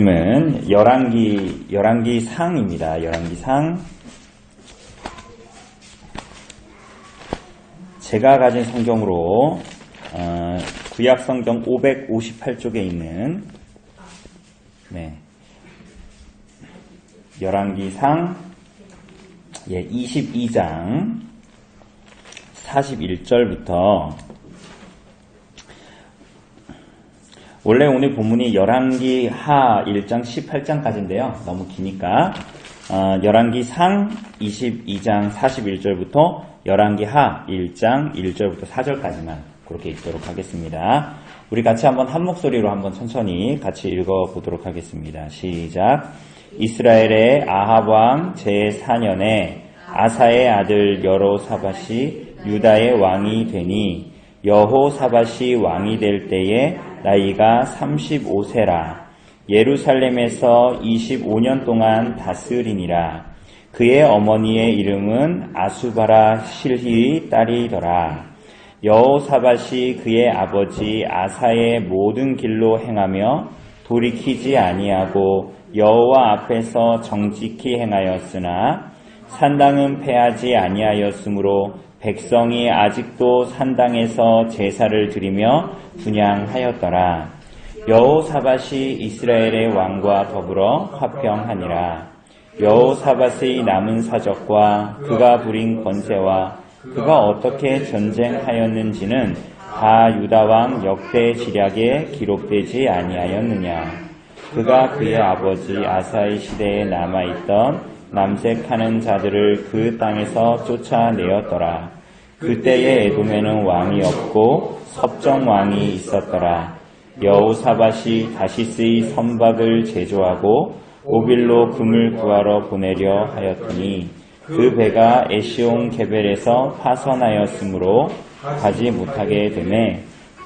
말씀은 열왕기 상입니다. 열왕기 상. 제가 가진 성경으로 구약 성경 558쪽에 있는 열왕기 상 22장 41절부터 원래 오늘 본문이 열왕기 하 1장 18장까지인데요. 너무 기니까 열왕기 상 22장 41절부터 열왕기 하 1장 1절부터 4절까지만 그렇게 읽도록 하겠습니다. 우리 같이 한번 한 목소리로 한번 천천히 같이 읽어보도록 하겠습니다. 시작. 이스라엘의 아합 왕 제4년에 아사의 아들 여호사밧이 유다의 왕이 되니 여호사밧이 왕이 될 때에 나이가 35세라. 예루살렘에서 25년 동안 다스리니라. 그의 어머니의 이름은 아수바라 실히의 딸이더라. 여호사밧이 그의 아버지 아사의 모든 길로 행하며 돌이키지 아니하고 여호와 앞에서 정직히 행하였으나 산당은 패하지 아니하였으므로 백성이 아직도 산당에서 제사를 드리며 분향하였더라. 여호사밧이 이스라엘의 왕과 더불어 화평하니라. 여호사밧의 남은 사적과 그가 부린 권세와 그가 어떻게 전쟁하였는지는 다 유다왕 역대 지략에 기록되지 아니하였느냐. 그가 그의 아버지 아사의 시대에 남아있던 남색하는 자들을 그 땅에서 쫓아내었더라. 그때의 에돔에는 왕이 없고 섭정 왕이 있었더라. 여호사밧이 다시스의 선박을 제조하고 오빌로 금을 구하러 보내려 하였더니 그 배가 에시온 게벨에서 파선하였으므로 가지 못하게 되매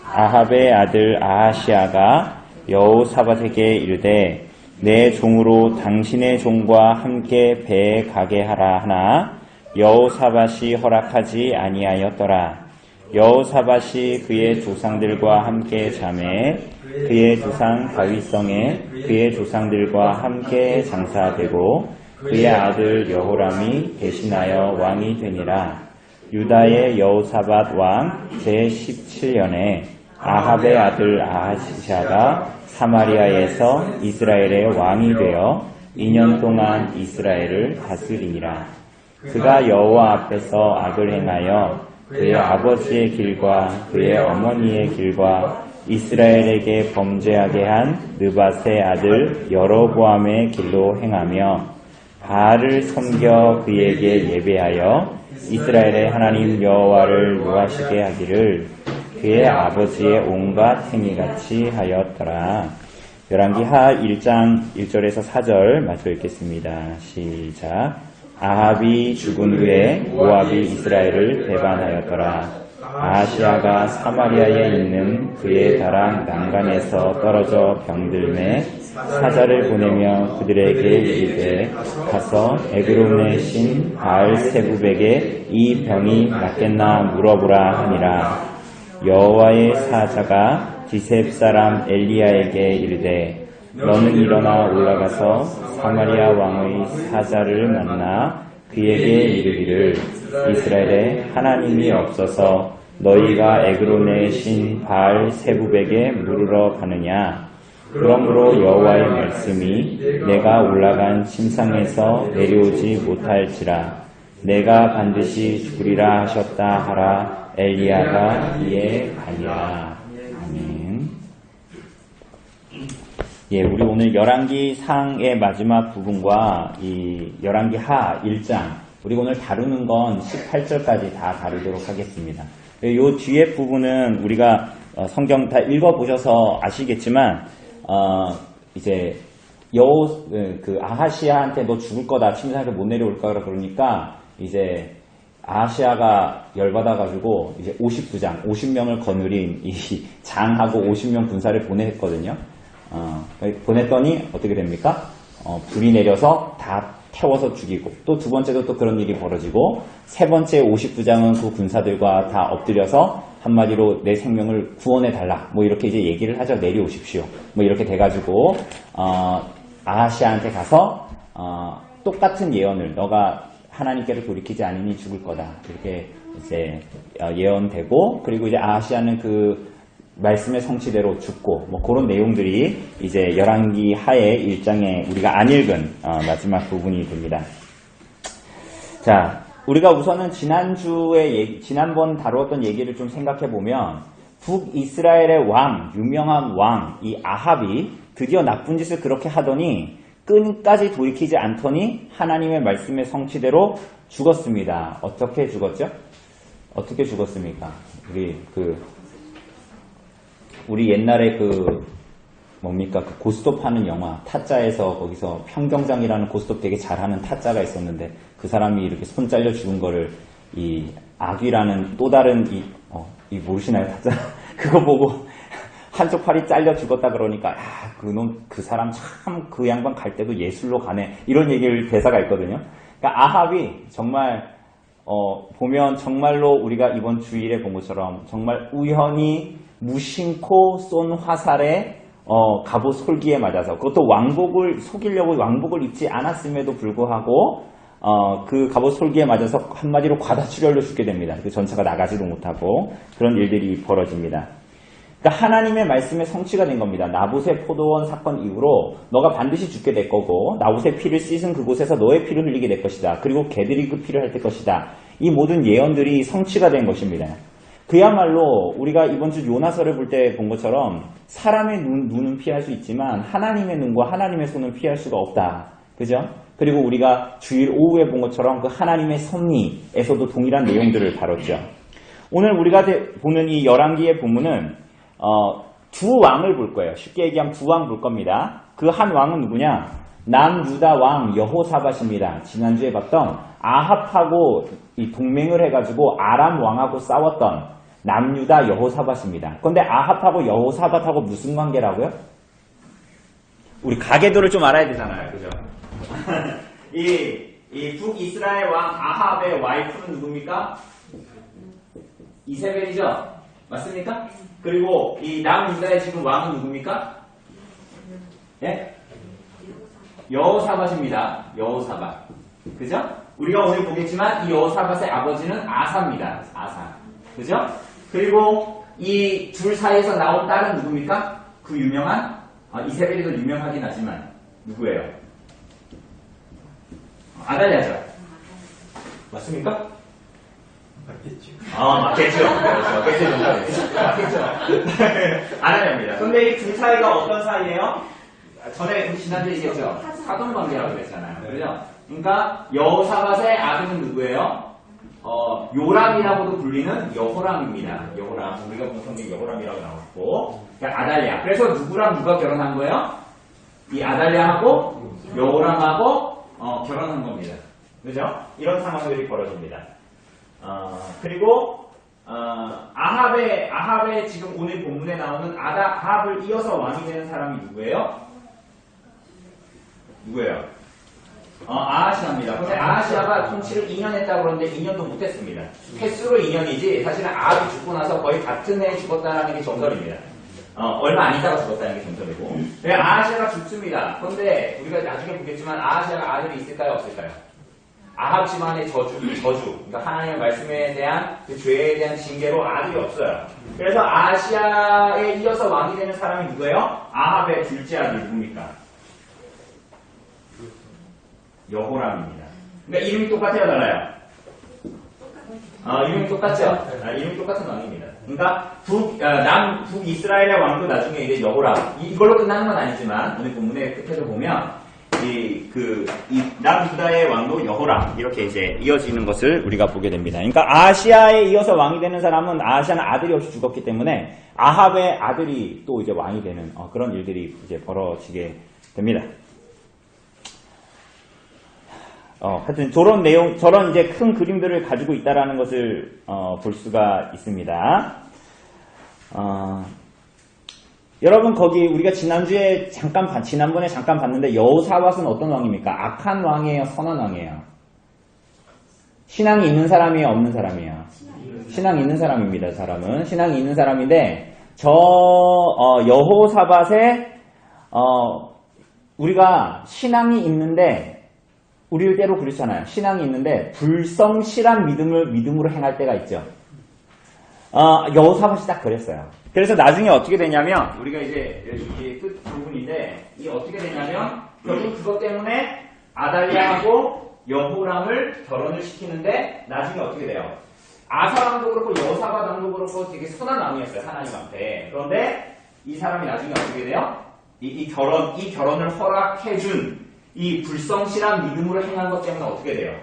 아합의 아들 아하시아가 여호사밧에게 이르되 내 종으로 당신의 종과 함께 배에 가게 하라 하나 여호사밧이 허락하지 아니하였더라. 여호사밧이 그의 조상들과 함께 잠에 그의 조상 다윗성에 그의 조상들과 함께 장사되고 그의 아들 여호람이 대신하여 왕이 되니라. 유다의 여호사밧 왕 제17년에 아합의 아들 아하시아가 사마리아에서 이스라엘의 왕이 되어 2년 동안 이스라엘을 다스리니라. 그가 여호와 앞에서 악을 행하여 그의 아버지의 길과 그의 어머니의 길과 이스라엘에게 범죄하게 한 느밧의 아들 여로보암의 길로 행하며 바알을 섬겨 그에게 예배하여 이스라엘의 하나님 여호와를 노하시게 하기를 그의 아버지의 온갖 행위같이 하였더라. 열왕기 하 1장 1절에서 4절 마저 읽겠습니다. 시작. 아합이 죽은 후에 모압이 이스라엘을 배반하였더라. 아하시아가 사마리아에 있는 그의 다락 난간에서 떨어져 병들매 사자를 보내며 그들에게 이르되 가서 에그론의 신 바알세부백에 이 병이 낫겠나 물어보라 하니라. 여호와의 사자가 디셉 사람 엘리야에게 이르되 너는 일어나 올라가서 사마리아 왕의 사자를 만나 그에게 이르기를 이스라엘에 하나님이 없어서 너희가 에그론의 신 바알세부백에 물으러 가느냐. 그러므로 여호와의 말씀이 내가 올라간 침상에서 내려오지 못할지라 내가 반드시 죽으리라 하셨다 하라. 엘리야가 이에 가니라. 아멘. 우리 오늘 열왕기 상의 마지막 부분과 이 열왕기 하 1장 우리 오늘 다루는 건 18절까지 다 다루도록 하겠습니다. 이 뒤에 부분은 우리가 성경 다 읽어보셔서 아시겠지만 이제 아하시아한테 너 죽을 거다 침상에서 못 내려올 거라 그러니까 이제 아하시아가 열받아가지고 이제 52장 50명을 거느린 이 장하고 50명 군사를 보냈거든요. 보냈더니 어떻게 됩니까? 불이 내려서 다 태워서 죽이고 또 두 번째도 또 그런 일이 벌어지고 세 번째 52장은 그 군사들과 다 엎드려서 한마디로 내 생명을 구원해 달라. 뭐 이렇게 이제 얘기를 하죠. 내려오십시오. 뭐 이렇게 돼가지고 아하시아한테 가서 똑같은 예언을 너가 하나님께로 돌이키지 않으니 죽을 거다. 이렇게 이제 예언되고 그리고 이제 아하시아는 그 말씀의 성취대로 죽고 뭐 그런 내용들이 이제 열왕기 하의 1장에 우리가 안 읽은 마지막 부분이 됩니다. 자, 우리가 우선은 지난번 다루었던 얘기를 좀 생각해 보면 북이스라엘의 왕, 유명한 왕, 이 아합이 드디어 나쁜 짓을 그렇게 하더니 끈까지 돌이키지 않더니 하나님의 말씀의 성취대로 죽었습니다. 어떻게 죽었죠? 어떻게 죽었습니까? 우리 옛날에 뭡니까? 그 고스톱 하는 영화, 타짜에서 거기서 평경장이라는 고스톱 되게 잘하는 타짜가 있었는데 그 사람이 이렇게 손 잘려 죽은 거를 이 악귀라는 또 다른 이 모르시나요? 타짜? 그거 보고 한쪽 팔이 잘려 죽었다 그러니까 그 사람 참 그 양반 갈 때도 예술로 가네. 이런 얘기를 대사가 있거든요. 그러니까 아합이 정말 보면 정말로 우리가 이번 주일에 본 것처럼 정말 우연히 무심코 쏜 화살에 갑옷 솔기에 맞아서 그것도 왕복을 속이려고 왕복을 입지 않았음에도 불구하고 그 갑옷 솔기에 맞아서 한마디로 과다출혈로 죽게 됩니다. 그 전차가 나가지도 못하고 그런 일들이 벌어집니다. 그러니까 하나님의 말씀의 성취가 된 겁니다. 나봇의 포도원 사건 이후로 너가 반드시 죽게 될 거고 나봇의 피를 씻은 그곳에서 너의 피를 흘리게 될 것이다. 그리고 개들이 그 피를 핥을 것이다. 이 모든 예언들이 성취가 된 것입니다. 그야말로 우리가 이번 주 요나서를 볼 때 본 것처럼 사람의 눈은 피할 수 있지만 하나님의 눈과 하나님의 손은 피할 수가 없다. 그죠? 그리고 우리가 주일 오후에 본 것처럼 그 하나님의 섭리에서도 동일한 내용들을 다뤘죠. 오늘 우리가 보는 이 열왕기의 본문은 두 왕을 볼 거예요. 쉽게 얘기하면 두 왕 볼 겁니다. 그 한 왕은 누구냐? 남유다 왕 여호사밧입니다. 지난주에 봤던 아합하고 이 동맹을 해가지고 아람 왕하고 싸웠던 남유다 여호사밧입니다. 그런데 아합하고 여호사밧하고 무슨 관계라고요? 우리 가계도를 좀 알아야 되잖아요. 그죠? 이 북이스라엘 왕 아합의 와이프는 누굽니까? 이세벨이죠? 맞습니까? 그리고 이 남유다의 지금 왕은 누굽니까? 예? 여호사밧입니다. 여호사밧. 그죠? 우리가 오늘 보겠지만 이 여호사밧의 아버지는 아사입니다. 아사. 그죠? 그리고 이 둘 사이에서 나온 딸은 누굽니까? 그 유명한 이세벨이 더 유명하긴 하지만 누구예요? 아달랴죠. 맞습니까? 맞겠죠. 맞겠죠. 맞겠죠. 아달랴입니다. 근데 이 둘 사이가 어떤 사이예요? 전에 지난주에 얘기했죠. 사돈 관계라고 그랬잖아요. 그죠? 그러니까 여호사밧의 아들은 누구예요? 요람이라고도 불리는 여호람입니다. 여호람. 우리가 본 성경에 여호람이라고 나왔고. 그러니까 아달랴. 그래서 누구랑 누가 결혼한 거예요? 이 아달랴하고 여호람하고 결혼한 겁니다. 그죠? 이런 상황들이 벌어집니다. 그리고 아합의 지금 오늘 본문에 나오는 아합을 이어서 왕이 되는 사람이 누구예요? 아하시아입니다. 근데 아하시아가 통치를 2년 했다고 그러는데 2년도 못했습니다. 횟수로 2년이지 사실은 아합이 죽고 나서 거의 같은 해에 죽었다는 게 정설입니다. 얼마 안 있다가 죽었다는 게 정설이고. 아하시아가 죽습니다. 그런데 우리가 나중에 보겠지만 아하시아가 아들이 있을까요? 없을까요? 아합 집안의 저주. 그러니까 하나님의 말씀에 대한 그 죄에 대한 징계로 아들이 없어요. 그래서 아하시아에 이어서 왕이 되는 사람이 누구예요? 아합의 둘째 아들 누굽니까? 여호람입니다. 그러니까 이름이 똑같아요, 달라요? 이름이 똑같죠? 이름이 똑같은 왕입니다. 그러니까 북이스라엘의 왕도 나중에 이제 여호람. 이걸로 끝나는 건 아니지만 오늘 본문의 끝에서 보면 남유다의 왕도 여호람 이렇게 이제 이어지는 것을 우리가 보게 됩니다. 그러니까 아하시아에 이어서 왕이 되는 사람은 아하시아는 아들이 없이 죽었기 때문에 아합의 아들이 또 이제 왕이 되는 그런 일들이 이제 벌어지게 됩니다. 하여튼 저런 이제 큰 그림들을 가지고 있다라는 것을 볼 수가 있습니다. 여러분 거기 우리가 지난번에 잠깐 봤는데 여호사밧은 어떤 왕입니까? 악한 왕이에요? 선한 왕이에요? 신앙이 있는 사람이에요? 없는 사람이에요? 신앙이 있는 사람입니다. 사람은 신앙이 있는 사람인데 여호사밧의 우리가 신앙이 있는데 우리를 때로 그렇잖아요. 신앙이 있는데 불성실한 믿음으로 행할 때가 있죠. 여호사밧이 딱 그랬어요. 그래서 나중에 어떻게 되냐면 우리가 이제 끝 부분인데 이 어떻게 되냐면 결국 그것 때문에 아달랴하고 여호람을 결혼을 시키는데 나중에 어떻게 돼요? 아사왕도 그렇고 여호사밧도 그렇고 되게 선한 왕이었어요. 하나님한테. 그런데 이 사람이 나중에 어떻게 돼요? 이 결혼을 허락해준 이 불성실한 믿음으로 행한 것 때문에 어떻게 돼요?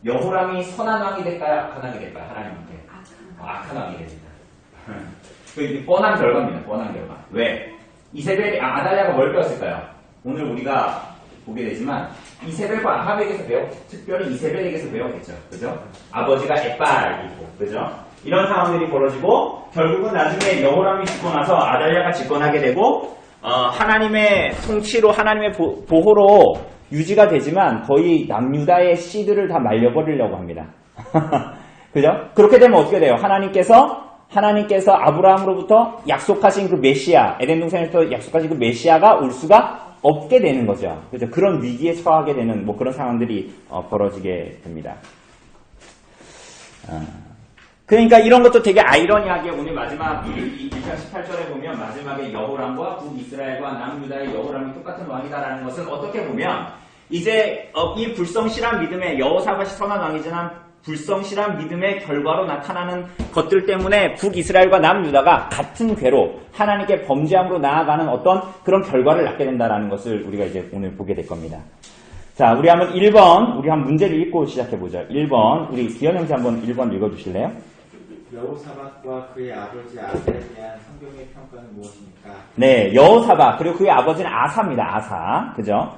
여호람이 선한 왕이 될까요? 악한 왕이 될까요? 하나님한테. 악한 왕이 됩니다. 그 뻔한 결과입니다. 뻔한 결과. 왜? 아달랴가 뭘 배웠을까요? 오늘 우리가 보게 되지만 이세벨과 아합에게서 특별히 이세벨에게서 배웠겠죠. 그죠? 아버지가 에빨이고, 그죠? 이런 상황들이 벌어지고 결국은 나중에 여호람이 죽고 나서 아달랴가 집권하게 되고 하나님의 통치로 하나님의 보호로 유지가 되지만 거의 남유다의 씨들을 다 말려버리려고 합니다. 그죠? 그렇게 되면 어떻게 돼요? 하나님께서 아브라함으로부터 약속하신 그 메시아, 에덴 동산에서 약속하신 그 메시아가 올 수가 없게 되는 거죠. 그죠? 그런 위기에 처하게 되는 그런 상황들이 벌어지게 됩니다. 그러니까 이런 것도 되게 아이러니하게 오늘 마지막 1장 18절에 보면 마지막에 여호람과 북이스라엘과 남유다의 여호람이 똑같은 왕이다라는 것은 어떻게 보면 이제 이 불성실한 믿음에 여호사밧이 선한 왕이지만 불성실한 믿음의 결과로 나타나는 것들 때문에 북이스라엘과 남유다가 같은 궤로 하나님께 범죄함으로 나아가는 어떤 그런 결과를 낳게 된다는 것을 우리가 이제 오늘 보게 될 겁니다. 자, 우리 한번 1번, 우리 한 문제를 읽고 시작해보죠. 1번, 우리 기현 형제 한번 1번 읽어주실래요? 여호사밧과 그의 아버지 아사에 대한 성경의 평가는 무엇입니까? 네, 여호사밧, 그리고 그의 아버지는 아사입니다. 아사. 그죠?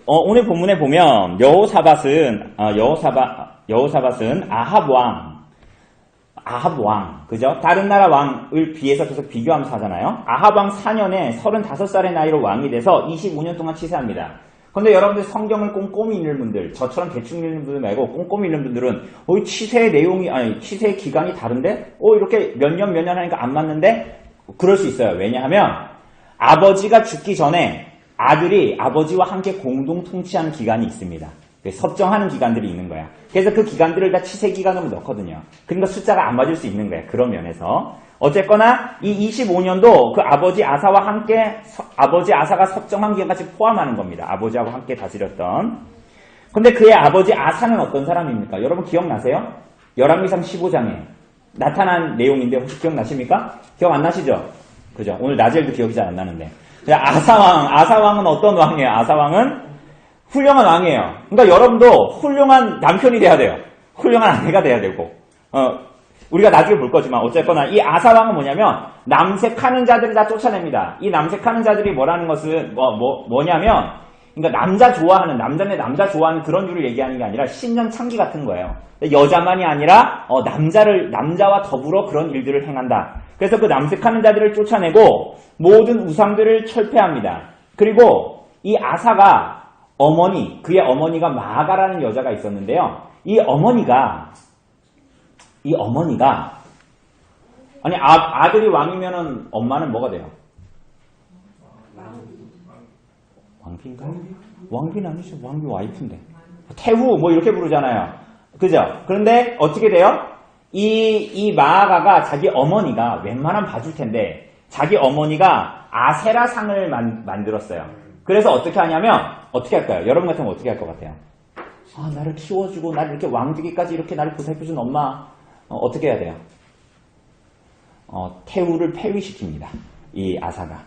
오늘 본문에 보면 여호사밧은 아합 왕, 그죠? 다른 나라 왕을 비해서 계속 비교하면서 하잖아요. 아합 왕 4년에 35살의 나이로 왕이 돼서 25년 동안 치세합니다. 근데 여러분들 성경을 꼼꼼히 읽는 분들, 저처럼 대충 읽는 분들 말고 꼼꼼히 읽는 분들은 치세의 내용이, 치세의 기간이 다른데? 이렇게 몇 년 하니까 안 맞는데? 그럴 수 있어요. 왜냐하면 아버지가 죽기 전에 아들이 아버지와 함께 공동 통치하는 기간이 있습니다. 섭정하는 기간들이 있는 거야. 그래서 그 기간들을 다 치세 기간으로 넣거든요. 그러니까 숫자가 안 맞을 수 있는 거야. 그런 면에서. 어쨌거나 이 25년도 그 아버지 아사와 함께 아버지 아사가 섭정한 기간까지 포함하는 겁니다. 아버지하고 함께 다스렸던. 근데 그의 아버지 아사는 어떤 사람입니까? 여러분 기억나세요? 열왕기상 15장에 나타난 내용인데 혹시 기억나십니까? 기억 안 나시죠? 그죠? 오늘 낮에도 기억이 잘 안 나는데. 아사왕은 어떤 왕이에요? 아사왕은 훌륭한 왕이에요. 그러니까 여러분도 훌륭한 남편이 돼야 돼요. 훌륭한 아내가 돼야 되고. 우리가 나중에 볼 거지만 어쨌거나 이 아사왕은 뭐냐면 남색하는 자들을 다 쫓아냅니다. 이 남색하는 자들이 뭐라는 것은 뭐냐면 그러니까 남자 좋아하는 남자 좋아하는 그런 류를 얘기하는 게 아니라 신년창기 같은 거예요. 여자만이 아니라 남자와 더불어 그런 일들을 행한다. 그래서 그 남색하는 자들을 쫓아내고 모든 우상들을 철폐합니다. 그리고 이 아사가 그의 어머니가 마아가라는 여자가 있었는데요. 이 어머니가 아들이 왕이면은 엄마는 뭐가 돼요? 왕비인가? 왕비는 아니죠. 왕비 와이프인데. 태후 이렇게 부르잖아요. 그죠? 그런데 어떻게 돼요? 이 마아가가 자기 어머니가 웬만하면 봐줄 텐데 자기 어머니가 아세라상을 만들었어요. 그래서 어떻게 하냐면 어떻게 할까요? 여러분 같으면 어떻게 할 것 같아요? 나를 키워주고 나를 이렇게 왕되기까지 이렇게 나를 보살펴준 엄마 어떻게 해야 돼요? 태우를 폐위시킵니다. 이 아사가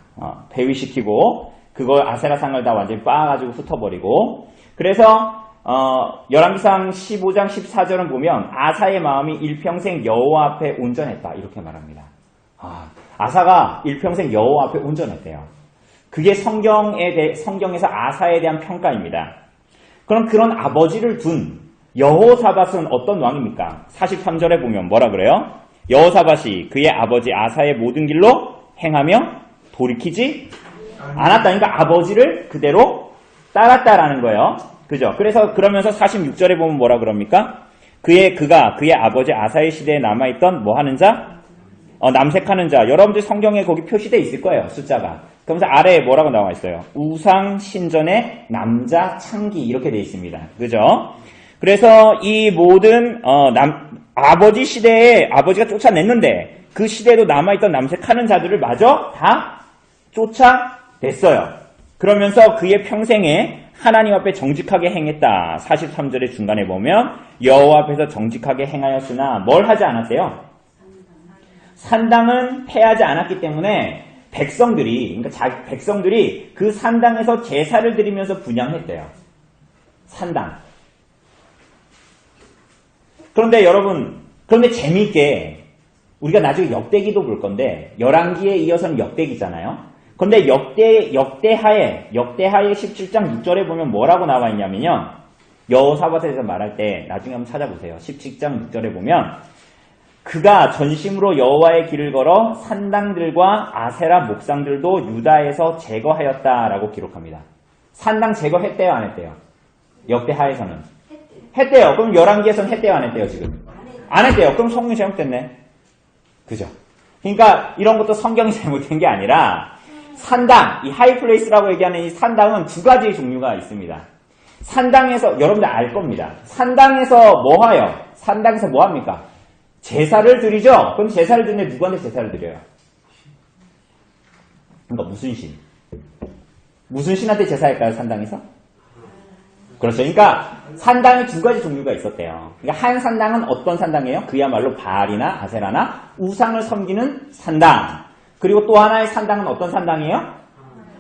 폐위시키고 그걸 아세라상을 다 완전히 빻아가지고 흩어버리고 그래서 열왕기상 15장 14절은 보면 아사의 마음이 일평생 여호와 앞에 온전했다 이렇게 말합니다. 아사가 일평생 여호와 앞에 온전했대요. 그게 성경에서 아사에 대한 평가입니다. 그럼 그런 아버지를 둔 여호사밧은 어떤 왕입니까? 43절에 보면 뭐라 그래요? 여호사밧이 그의 아버지 아사의 모든 길로 행하며 돌이키지 않았다. 그러니까 아버지를 그대로 따랐다라는 거예요. 그죠? 그러면서 46절에 보면 뭐라 그럽니까? 그의 아버지 아사의 시대에 남아있던 뭐 하는 자? 남색하는 자. 여러분들 성경에 거기 표시되어 있을 거예요. 숫자가. 그러면서 아래에 뭐라고 나와 있어요? 우상 신전의 남자 창기 이렇게 되어 있습니다. 그죠? 그래서 이 모든 아버지 시대에 아버지가 쫓아냈는데 그 시대에도 남아있던 남색하는 자들을 마저 다 쫓아냈어요. 그러면서 그의 평생에 하나님 앞에 정직하게 행했다. 43절의 중간에 보면 여호와 앞에서 정직하게 행하였으나 뭘 하지 않았대요? 산당은 패하지 않았기 때문에 백성들이 그 산당에서 제사를 드리면서 분향했대요. 산당. 그런데 여러분, 재미있게 우리가 나중에 역대기도 볼 건데 열왕기에 이어서는 역대기잖아요. 그런데 역대하의 17장 6절에 보면 뭐라고 나와 있냐면요. 여호사밧에 대해서 말할 때 나중에 한번 찾아보세요. 17장 6절에 보면 그가 전심으로 여호와의 길을 걸어 산당들과 아세라 목상들도 유다에서 제거하였다라고 기록합니다. 산당 제거했대요, 안 했대요? 역대하에서는 했대요. 그럼 열왕기에서는 했대요, 안 했대요? 지금 안 했대요. 그럼 성경이 잘못됐네. 그죠? 그러니까 이런 것도 성경이 잘못된 게 아니라 산당, 이 하이플레이스라고 얘기하는 이 산당은 두 가지 종류가 있습니다. 산당에서 여러분들 알 겁니다. 산당에서 뭐 해요? 산당에서 뭐 합니까? 제사를 드리죠? 그럼 제사를 드리는데 누구한테 제사를 드려요? 그러니까 무슨 신? 무슨 신한테 제사할까요? 산당에서? 그렇죠. 그러니까 산당이 두 가지 종류가 있었대요. 그러니까 한 산당은 어떤 산당이에요? 그야말로 바알이나 아세라나 우상을 섬기는 산당. 그리고 또 하나의 산당은 어떤 산당이에요?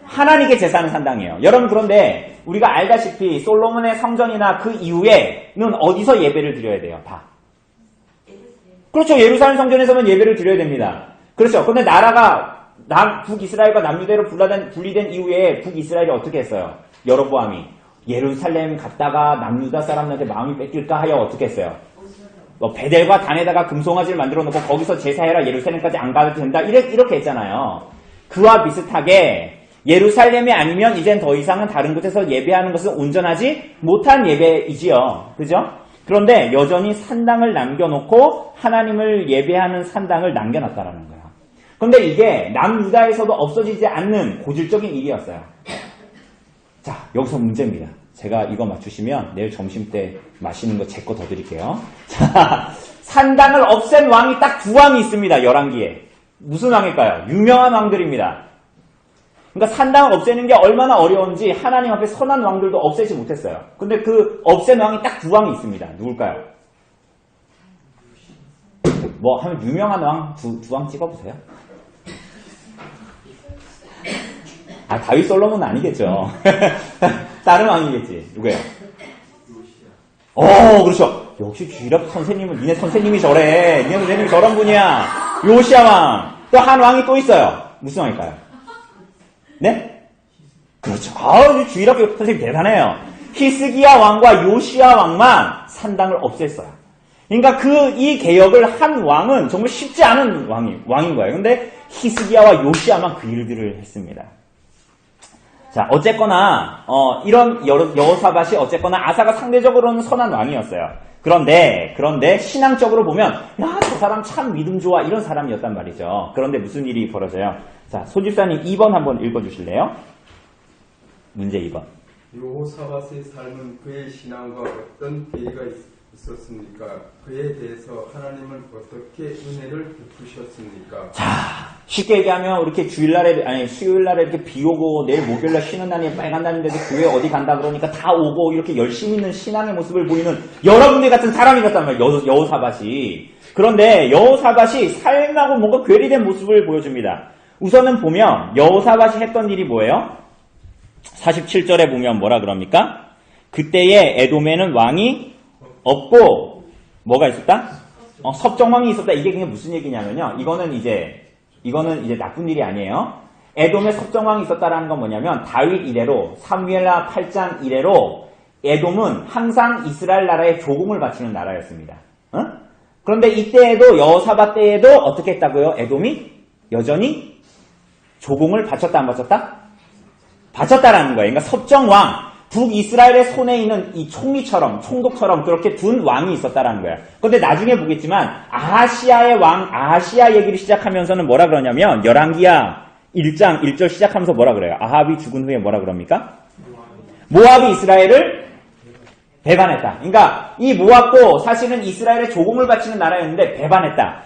하나님께 제사하는 산당이에요. 여러분 그런데 우리가 알다시피 솔로몬의 성전이나 그 이후에는 어디서 예배를 드려야 돼요? 다. 그렇죠. 예루살렘 성전에서만 예배를 드려야 됩니다. 그렇죠. 그런데 나라가 북이스라엘과 남유대로 분리된 이후에 북이스라엘이 어떻게 했어요? 여로보암이 예루살렘 갔다가 남유다 사람들한테 마음이 뺏길까 하여 어떻게 했어요? 베델과 단에다가 금송아지를 만들어 놓고 거기서 제사해라. 예루살렘까지 안 가도 된다. 이렇게 했잖아요. 그와 비슷하게 예루살렘이 아니면 이젠 더 이상은 다른 곳에서 예배하는 것은 온전하지 못한 예배이지요. 그죠? 그런데 여전히 산당을 남겨놓고 하나님을 예배하는 산당을 남겨놨다라는 거예요. 그런데 이게 남유다에서도 없어지지 않는 고질적인 일이었어요. 자, 여기서 문제입니다. 제가 이거 맞추시면 내일 점심 때 맛있는 거 제 거 더 드릴게요. 자, 산당을 없앤 왕이 딱 두 왕이 있습니다. 열왕기에. 무슨 왕일까요? 유명한 왕들입니다. 그러니까 산당을 없애는 게 얼마나 어려운지 하나님 앞에 선한 왕들도 없애지 못했어요. 근데 그 없앤 왕이 딱 두 왕이 있습니다. 누굴까요? 뭐 하면 유명한 왕 두 왕 찍어보세요. 다윗 솔로몬은 아니겠죠. 다른 왕이겠지. 누구예요? 그렇죠. 역시 주일학 선생님은 니네 선생님이 저래. 니네 선생님이 저런 분이야. 요시야 왕. 또 한 왕이 또 있어요. 무슨 왕일까요? 네? 그렇죠. 주일학교 선생님 대단해요. 히스기야 왕과 요시야 왕만 산당을 없앴어요. 그러니까 이 개혁을 한 왕은 정말 쉽지 않은 왕인 거예요. 근데 히스기야와 요시야만 그 일들을 했습니다. 자, 어쨌거나 이런 여호사밧이 어쨌거나 아사가 상대적으로는 선한 왕이었어요. 그런데 신앙적으로 보면 야, 저 사람 참 믿음 좋아 이런 사람이었단 말이죠. 그런데 무슨 일이 벌어져요? 자, 소집사님 2번 한번 읽어주실래요? 문제 2번. 여호사밧의 삶은 그의 신앙과 어떤 계기가 있었습니까? 그에 대해서 하나님은 어떻게 은혜를 베푸셨습니까? 자, 쉽게 얘기하면 이렇게 수요일날에 이렇게 비 오고 내일 목요일날 쉬는 날에 빨간 날인데도 교회 어디 간다 그러니까 다 오고 이렇게 열심히 있는 신앙의 모습을 보이는 여러분들 같은 사람이었단 말이에요. 여호사밧이. 그런데 여호사밧이 삶하고 뭔가 괴리된 모습을 보여줍니다. 우선은 보면 여호사밧이 했던 일이 뭐예요? 47절에 보면 뭐라 그럽니까? 그때에 에돔에는 왕이 없고 뭐가 있었다? 섭정왕이 있었다. 이게 그냥 무슨 얘기냐면요. 이거는 이제 나쁜 일이 아니에요. 에돔에 섭정왕이 있었다라는 건 뭐냐면 다윗 이래로 사무엘하 8장 이래로 에돔은 항상 이스라엘 나라에 조공을 바치는 나라였습니다. 그런데 이때에도 여호사밧 때에도 어떻게 했다고요? 에돔이 여전히 조공을 바쳤다 안 바쳤다? 바쳤다라는 거예요. 그러니까 섭정왕 북이스라엘의 손에 있는 이 총리처럼, 총독처럼 그렇게 둔 왕이 있었다라는 거예요. 그런데 나중에 보겠지만 아하시아의 왕, 아하시아 얘기를 시작하면서는 뭐라 그러냐면 열왕기야 1장 1절 시작하면서 뭐라 그래요? 아합이 죽은 후에 뭐라 그럽니까? 모압이 이스라엘을 배반했다. 그러니까 이 모압도 사실은 이스라엘의 조공을 바치는 나라였는데 배반했다.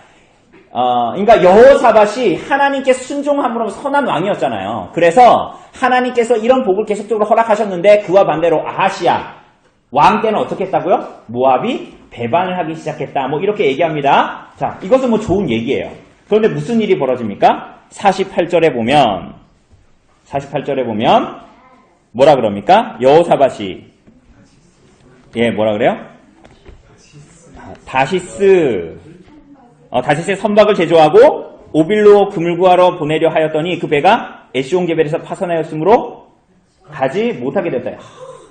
그러니까 여호사밧이 하나님께 순종함으로 선한 왕이었잖아요. 그래서 하나님께서 이런 복을 계속적으로 허락하셨는데 그와 반대로 아하시아 왕 때는 어떻게 했다고요? 모압이 배반을 하기 시작했다. 뭐 이렇게 얘기합니다. 자, 이것은 뭐 좋은 얘기예요. 그런데 무슨 일이 벌어집니까? 48절에 보면 뭐라 그럽니까? 여호사밧이 뭐라 그래요? 다시스의 선박을 제조하고 오빌로 금을 구하러 보내려 하였더니 그 배가 에시온게벨에서 파선하였으므로 가지 못하게 됐다.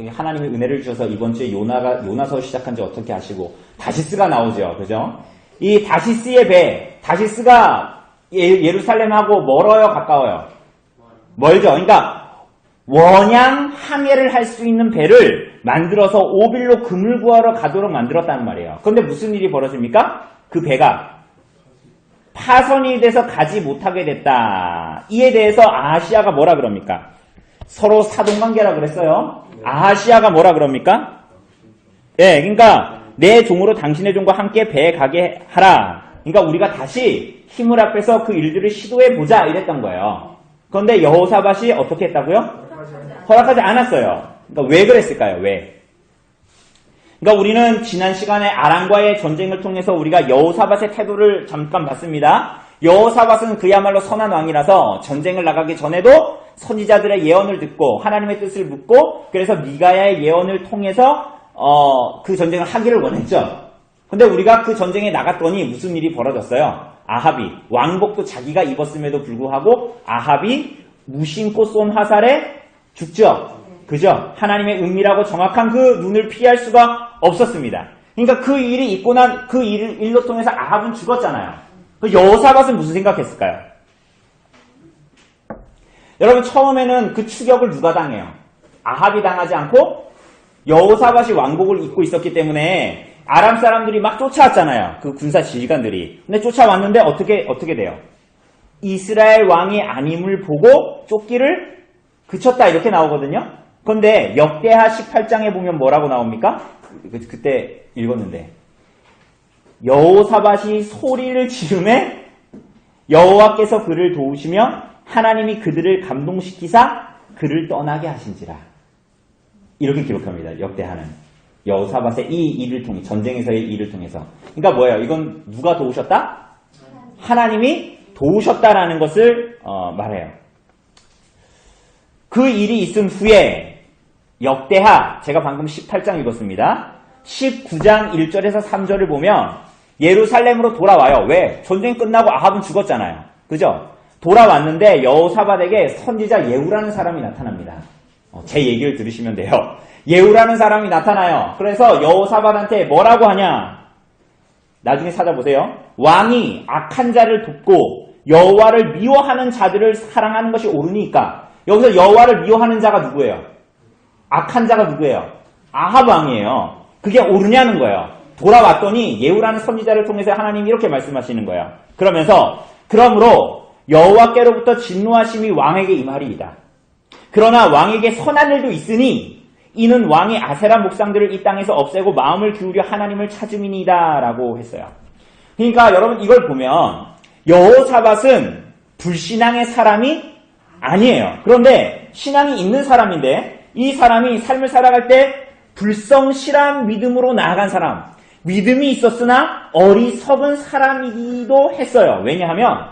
하나님의 은혜를 주셔서 이번 주에 요나서 시작한 지 어떻게 하시고 다시스가 나오죠. 그죠? 이 다시스의 배, 다시스가 예루살렘하고 멀어요, 가까워요? 멀죠. 그러니까 원양 항해를 할 수 있는 배를 만들어서 오빌로 금을 구하러 가도록 만들었다는 말이에요. 그런데 무슨 일이 벌어집니까? 그 배가 파선이 돼서 가지 못하게 됐다. 이에 대해서 아하시아가 뭐라 그럽니까? 서로 사돈관계라 그랬어요. 아하시아가 뭐라 그럽니까? 그러니까 내 종으로 당신의 종과 함께 배에 가게 하라. 그러니까 우리가 다시 힘을 합해서 그 일들을 시도해 보자 이랬던 거예요. 그런데 여호사밧이 어떻게 했다고요? 허락하지 않았어요. 그러니까 왜 그랬을까요? 왜? 그러니까 우리는 지난 시간에 아람과의 전쟁을 통해서 우리가 여호사밧의 태도를 잠깐 봤습니다. 여호사밧은 그야말로 선한 왕이라서 전쟁을 나가기 전에도 선지자들의 예언을 듣고 하나님의 뜻을 묻고 그래서 미가야의 예언을 통해서 그 전쟁을 하기를 원했죠. 근데 우리가 그 전쟁에 나갔더니 무슨 일이 벌어졌어요? 아합이 왕복도 자기가 입었음에도 불구하고 아합이 무심코 쏜 화살에 죽죠. 그죠? 하나님의 은밀하고 정확한 그 눈을 피할 수가 없었습니다. 그러니까 그 일이 있고 난 그 일로 통해서 아합은 죽었잖아요. 그 여호사밧은 무슨 생각했을까요? 여러분 처음에는 그 추격을 누가 당해요? 아합이 당하지 않고 여호사밧이 왕복을 입고 있었기 때문에 아람 사람들이 막 쫓아왔잖아요. 그 군사 지휘관들이. 근데 쫓아왔는데 어떻게 돼요? 이스라엘 왕이 아님을 보고 쫓기를 그쳤다 이렇게 나오거든요. 그런데 역대하 18장에 보면 뭐라고 나옵니까? 그때 읽었는데 여호사밧이 소리를 지르매 여호와께서 그를 도우시며 하나님이 그들을 감동시키사 그를 떠나게 하신지라. 이렇게 기록합니다. 역대하는. 여호사밧의 이 일을 통해 전쟁에서의 일을 통해서. 그러니까 뭐예요? 이건 누가 도우셨다? 하나님이 도우셨다라는 것을 말해요. 그 일이 있은 후에 역대하 제가 방금 18장 읽었습니다. 19장 1절에서 3절을 보면 예루살렘으로 돌아와요. 왜? 전쟁 끝나고 아합은 죽었잖아요. 그죠? 돌아왔는데 여호사밧에게 선지자 예후라는 사람이 나타납니다. 제 얘기를 들으시면 돼요. 예후라는 사람이 나타나요. 그래서 여호사밧한테 뭐라고 하냐? 나중에 찾아보세요. 왕이 악한 자를 돕고 여호와를 미워하는 자들을 사랑하는 것이 옳으니까. 여기서 여호와를 미워하는 자가 누구예요? 악한 자가 누구예요? 아합 왕이에요. 그게 옳으냐는 거예요. 돌아왔더니 예후라는 선지자를 통해서 하나님이 이렇게 말씀하시는 거예요. 그러므로 여호와께로부터 진노하심이 왕에게 임하리이다. 그러나 왕에게 선한 일도 있으니 이는 왕이 아세라 목상들을 이 땅에서 없애고 마음을 기울여 하나님을 찾음이니이다 라고 했어요. 그러니까 여러분 이걸 보면 여호사밧은 불신앙의 사람이 아니에요. 그런데 신앙이 있는 사람인데 이 사람이 삶을 살아갈 때 불성실한 믿음으로 나아간 사람, 믿음이 있었으나 어리석은 사람이기도 했어요. 왜냐하면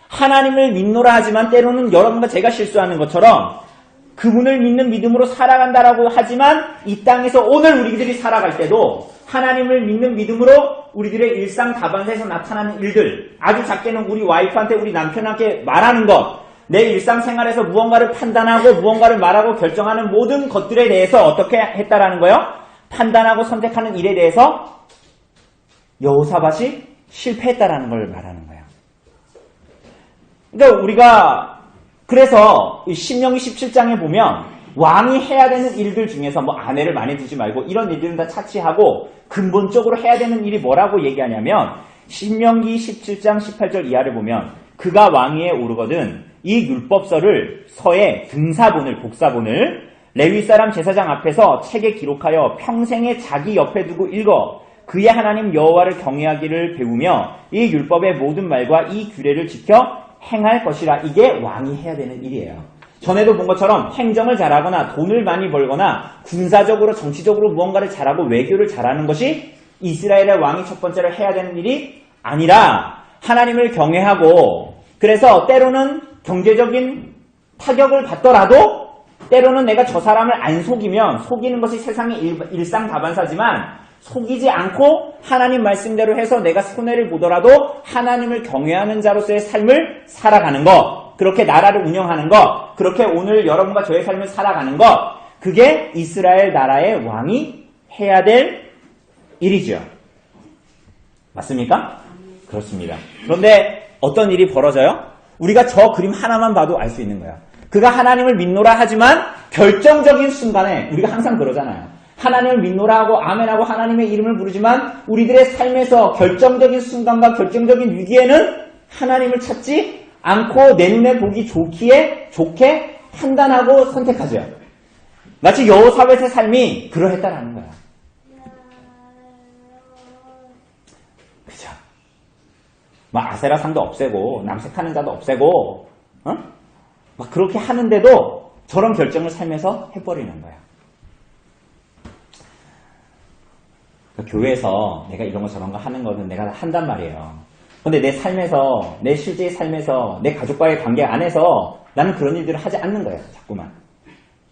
하나님을 믿노라 하지만 때로는 여러분과 제가 실수하는 것처럼 그분을 믿는 믿음으로 살아간다라고 하지만 이 땅에서 오늘 우리들이 살아갈 때도 하나님을 믿는 믿음으로 우리들의 일상 다반사에서 나타나는 일들, 아주 작게는 우리 와이프한테 우리 남편한테 말하는 것, 내 일상생활에서 무언가를 판단하고 무언가를 말하고 결정하는 모든 것들에 대해서 어떻게 했다라는 거예요? 판단하고 선택하는 일에 대해서 여호사밧이 실패했다라는 걸 말하는 거예요. 그러니까 우리가 그래서 신명기 17장에 보면 왕이 해야 되는 일들 중에서 뭐 아내를 많이 두지 말고 이런 일들은 다 차치하고 근본적으로 해야 되는 일이 뭐라고 얘기하냐면 신명기 17장 18절 이하를 보면 그가 왕위에 오르거든 이 율법서를 서에 등사본을 복사본을 레위 사람 제사장 앞에서 책에 기록하여 평생에 자기 옆에 두고 읽어 그의 하나님 여호와를 경외하기를 배우며 이 율법의 모든 말과 이 규례를 지켜 행할 것이라. 이게 왕이 해야 되는 일이에요. 전에도 본 것처럼 행정을 잘하거나 돈을 많이 벌거나 군사적으로 정치적으로 무언가를 잘하고 외교를 잘하는 것이 이스라엘의 왕이 첫 번째로 해야 되는 일이 아니라 하나님을 경외하고 그래서 때로는 경제적인 타격을 받더라도 때로는 내가 저 사람을 안 속이면 속이는 것이 세상의 일상다반사지만 속이지 않고 하나님 말씀대로 해서 내가 손해를 보더라도 하나님을 경외하는 자로서의 삶을 살아가는 것, 그렇게 나라를 운영하는 것, 그렇게 오늘 여러분과 저의 삶을 살아가는 것, 그게 이스라엘 나라의 왕이 해야 될 일이죠. 맞습니까? 그렇습니다. 그런데 어떤 일이 벌어져요? 우리가 저 그림 하나만 봐도 알 수 있는 거야. 그가 하나님을 믿노라 하지만 결정적인 순간에 우리가 항상 그러잖아요. 하나님을 믿노라 하고 아멘하고 하나님의 이름을 부르지만 우리들의 삶에서 결정적인 순간과 결정적인 위기에는 하나님을 찾지 않고 내 눈에 보기 좋게 판단하고 선택하죠. 마치 여호사밧의 삶이 그러했다라는 거야. 그죠? 막 아세라상도 없애고 남색하는 자도 없애고 막 그렇게 하는데도 저런 결정을 삶에서 해버리는 거야. 교회에서 내가 이런 거 저런 거 하는 거는 내가 한단 말이에요. 근데 내 삶에서, 내 실제의 삶에서, 내 가족과의 관계 안에서 나는 그런 일들을 하지 않는 거예요. 자꾸만.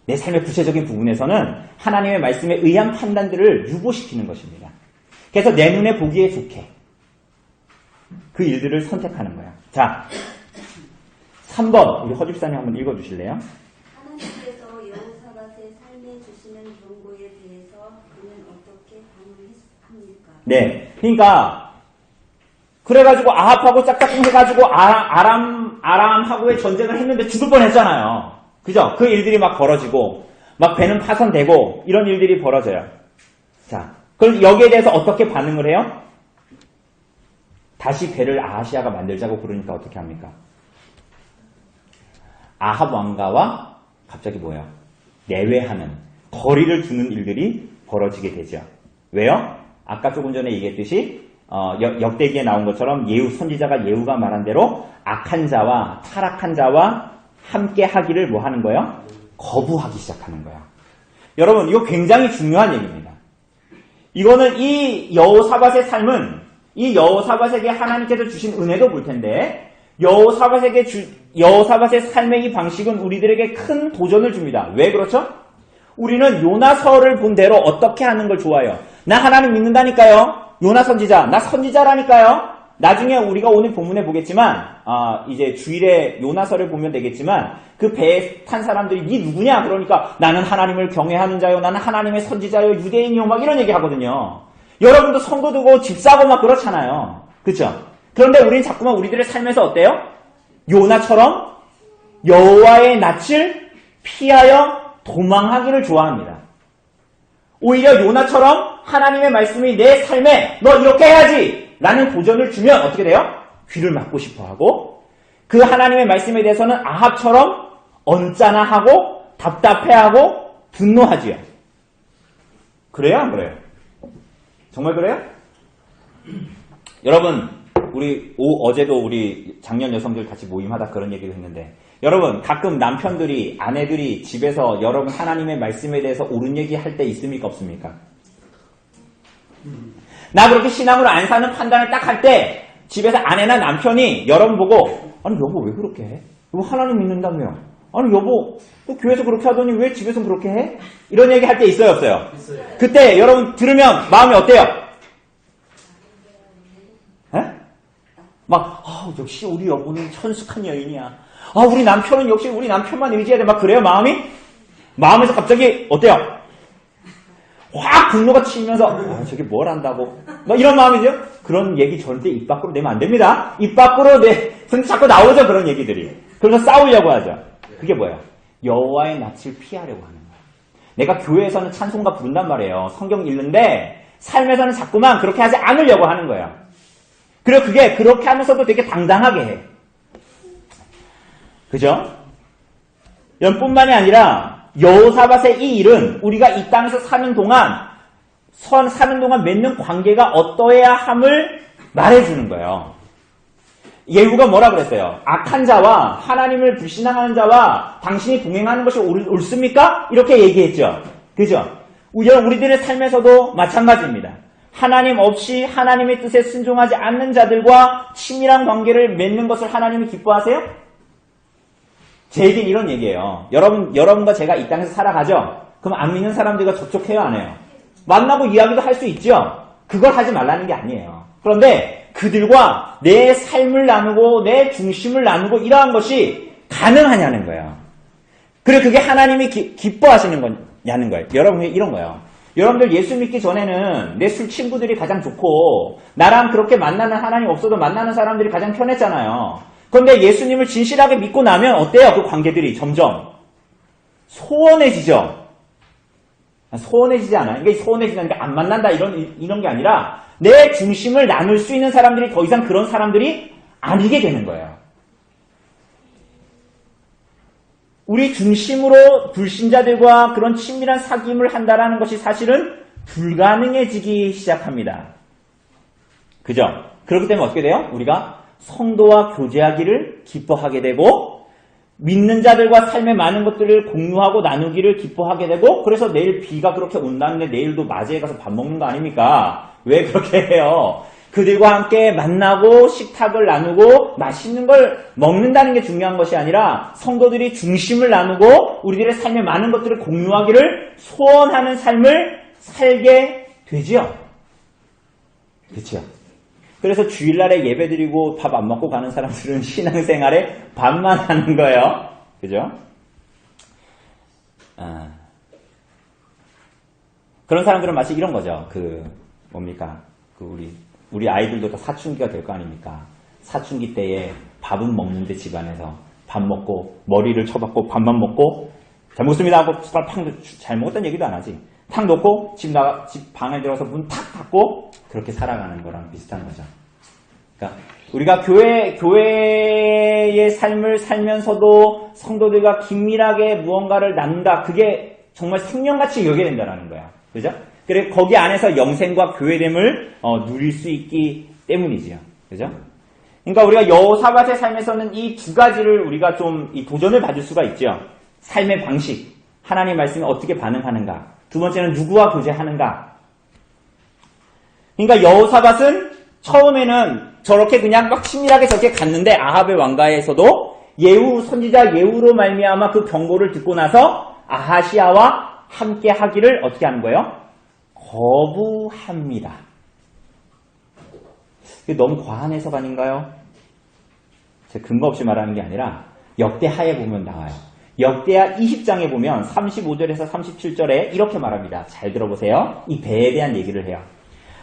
내 삶의 구체적인 부분에서는 하나님의 말씀에 의한 판단들을 유보시키는 것입니다. 그래서 내 눈에 보기에 좋게 그 일들을 선택하는 거야. 자, 3번 우리 허집사님 한번 읽어주실래요? 하나님께서 여호사밧의 삶에 주시는 경고에 대해서 그는 어떻게 반응합니까? 네, 그러니까 그래가지고 아합하고 짝짝꿍 해가지고 아람하고의 전쟁을 했는데 죽을 뻔했잖아요. 그죠? 그 일들이 막 벌어지고 막 배는 파손되고 이런 일들이 벌어져요. 자, 그럼 여기에 대해서 어떻게 반응을 해요? 다시 배를 아하시아가 만들자고 그러니까 어떻게 합니까? 아합 왕가와 갑자기 뭐예요? 내외하는, 거리를 두는 일들이 벌어지게 되죠. 왜요? 아까 조금 전에 얘기했듯이 역대기에 나온 것처럼 예후 선지자가 예후가 말한 대로 악한 자와 타락한 자와 함께 하기를 뭐 하는 거예요? 거부하기 시작하는 거예요. 여러분 이거 굉장히 중요한 얘기입니다. 이거는 이 여호사밧의 삶은 이 여호사밧에게 하나님께서 주신 은혜도 볼 텐데 여호사밧의 삶의 이 방식은 우리들에게 큰 도전을 줍니다. 왜 그렇죠? 우리는 요나서를 본 대로 어떻게 하는 걸 좋아해요. 나 하나님 믿는다니까요. 요나 선지자, 나 선지자라니까요. 나중에 우리가 오늘 본문에 보겠지만 이제 주일에 요나서를 보면 되겠지만 그 배에 탄 사람들이 니 누구냐? 그러니까 나는 하나님을 경외하는 자요. 나는 하나님의 선지자요. 유대인이요. 막 이런 얘기 하거든요. 여러분도 선거 두고 집 사고 막 그렇잖아요. 그렇죠? 그런데 우리는 자꾸만 우리들의 삶에서 어때요? 요나처럼 여호와의 낯을 피하여 도망하기를 좋아합니다. 오히려 요나처럼 하나님의 말씀이 내 삶에 너 이렇게 해야지 라는 도전을 주면 어떻게 돼요? 귀를 막고 싶어하고 그 하나님의 말씀에 대해서는 아합처럼 언짢아하고 답답해하고 분노하지요. 그래요? 안 그래요? 정말 그래요? 여러분 어제도 우리 장년 여성들 같이 모임하다 그런 얘기를 했는데 여러분 가끔 남편들이 아내들이 집에서 여러분 하나님의 말씀에 대해서 옳은 얘기 할 때 있습니까 없습니까? 나 그렇게 신앙으로 안 사는 판단을 딱 할 때 집에서 아내나 남편이 여러분 보고 아니 여보 왜 그렇게 해? 여보 하나님 믿는다며 아니 여보 또 교회에서 그렇게 하더니 왜 집에서 그렇게 해? 이런 얘기 할 때 있어요 없어요? 있어요. 그때 여러분 들으면 마음이 어때요? 에? 막 역시 우리 여보는 천숙한 여인이야. 우리 남편은 역시 우리 남편만 의지해야 돼. 막 그래요 마음에서 갑자기 어때요? 확 분노가 치면서 저게 뭘 한다고 막 이런 마음이죠. 그런 얘기 절대 입 밖으로 내면 안 됩니다. 입 밖으로 근데 자꾸 나오죠 그런 얘기들이. 그래서 싸우려고 하죠. 그게 뭐예요? 여호와의 낯을 피하려고 하는 거예요. 내가 교회에서는 찬송가 부른단 말이에요. 성경 읽는데 삶에서는 자꾸만 그렇게 하지 않으려고 하는 거예요. 그리고 그게 그렇게 하면서도 되게 당당하게 해. 그죠? 뿐만이 아니라 여호사밧의 이 일은 우리가 이 땅에서 사는 동안 맺는 관계가 어떠해야 함을 말해주는 거예요. 예후가 뭐라 그랬어요? 악한 자와 하나님을 불신앙하는 자와 당신이 동행하는 것이 옳습니까? 이렇게 얘기했죠. 그죠? 우리들의 삶에서도 마찬가지입니다. 하나님 없이 하나님의 뜻에 순종하지 않는 자들과 친밀한 관계를 맺는 것을 하나님이 기뻐하세요? 제 얘기는 이런 얘기예요. 여러분과 제가 이 땅에서 살아가죠? 그럼 안 믿는 사람들과 접촉해요, 안 해요? 만나고 이야기도 할 수 있죠? 그걸 하지 말라는 게 아니에요. 그런데 그들과 내 삶을 나누고 내 중심을 나누고 이러한 것이 가능하냐는 거예요. 그리고 그게 하나님이 기뻐하시는 거냐는 거예요. 여러분 이런 거예요. 여러분들 예수 믿기 전에는 내 술 친구들이 가장 좋고 나랑 그렇게 만나는 하나님 없어도 만나는 사람들이 가장 편했잖아요. 그런데 예수님을 진실하게 믿고 나면 어때요? 그 관계들이 점점 소원해지죠. 소원해지지 않아요. 이게 소원해지는 게 안 만난다 이런 게 아니라 내 중심을 나눌 수 있는 사람들이 더 이상 그런 사람들이 아니게 되는 거예요. 우리 중심으로 불신자들과 그런 친밀한 사귐을 한다라는 것이 사실은 불가능해지기 시작합니다. 그죠? 그렇기 때문에 어떻게 돼요? 우리가 성도와 교제하기를 기뻐하게 되고 믿는 자들과 삶의 많은 것들을 공유하고 나누기를 기뻐하게 되고 그래서 내일 비가 그렇게 온다는데 내일도 맞이에 가서 밥 먹는 거 아닙니까? 왜 그렇게 해요? 그들과 함께 만나고 식탁을 나누고 맛있는 걸 먹는다는 게 중요한 것이 아니라 성도들이 중심을 나누고 우리들의 삶의 많은 것들을 공유하기를 소원하는 삶을 살게 되지요. 그렇죠? 그래서 주일날에 예배드리고 밥 안 먹고 가는 사람들은 신앙생활에 반만 하는 거예요. 그죠? 그런 사람들은 마치 이런 거죠. 뭡니까? 우리 아이들도 다 사춘기가 될 거 아닙니까? 사춘기 때에 밥은 먹는데 집안에서 밥 먹고 머리를 쳐박고 밥만 먹고 잘 먹습니다 하고 잘 먹었다는 얘기도 안 하지. 탁 놓고 집 방에 들어서 문 탁 닫고 그렇게 살아가는 거랑 비슷한 거죠. 그러니까 우리가 교회의 삶을 살면서도 성도들과 긴밀하게 무언가를 나눈다. 그게 정말 생명같이 여겨야 된다는 거야. 그죠? 그래 거기 안에서 영생과 교회됨을 누릴 수 있기 때문이지요. 그죠? 그러니까 우리가 여호사밧의 삶에서는 이 두 가지를 우리가 좀 이 도전을 받을 수가 있죠. 삶의 방식, 하나님 말씀에 어떻게 반응하는가. 두 번째는 누구와 교제하는가. 그러니까 여호사밧은 처음에는 저렇게 그냥 막 친밀하게 저렇게 갔는데 아합의 왕가에서도 선지자 예후로 말미암아 그 경고를 듣고 나서 아하시아와 함께 하기를 어떻게 하는 거예요? 거부합니다. 이게 너무 과한 해석 아닌가요? 제가 근거 없이 말하는 게 아니라 역대하에 보면 나와요. 역대하 20장에 보면 35절에서 37절에 이렇게 말합니다. 잘 들어보세요. 이 배에 대한 얘기를 해요.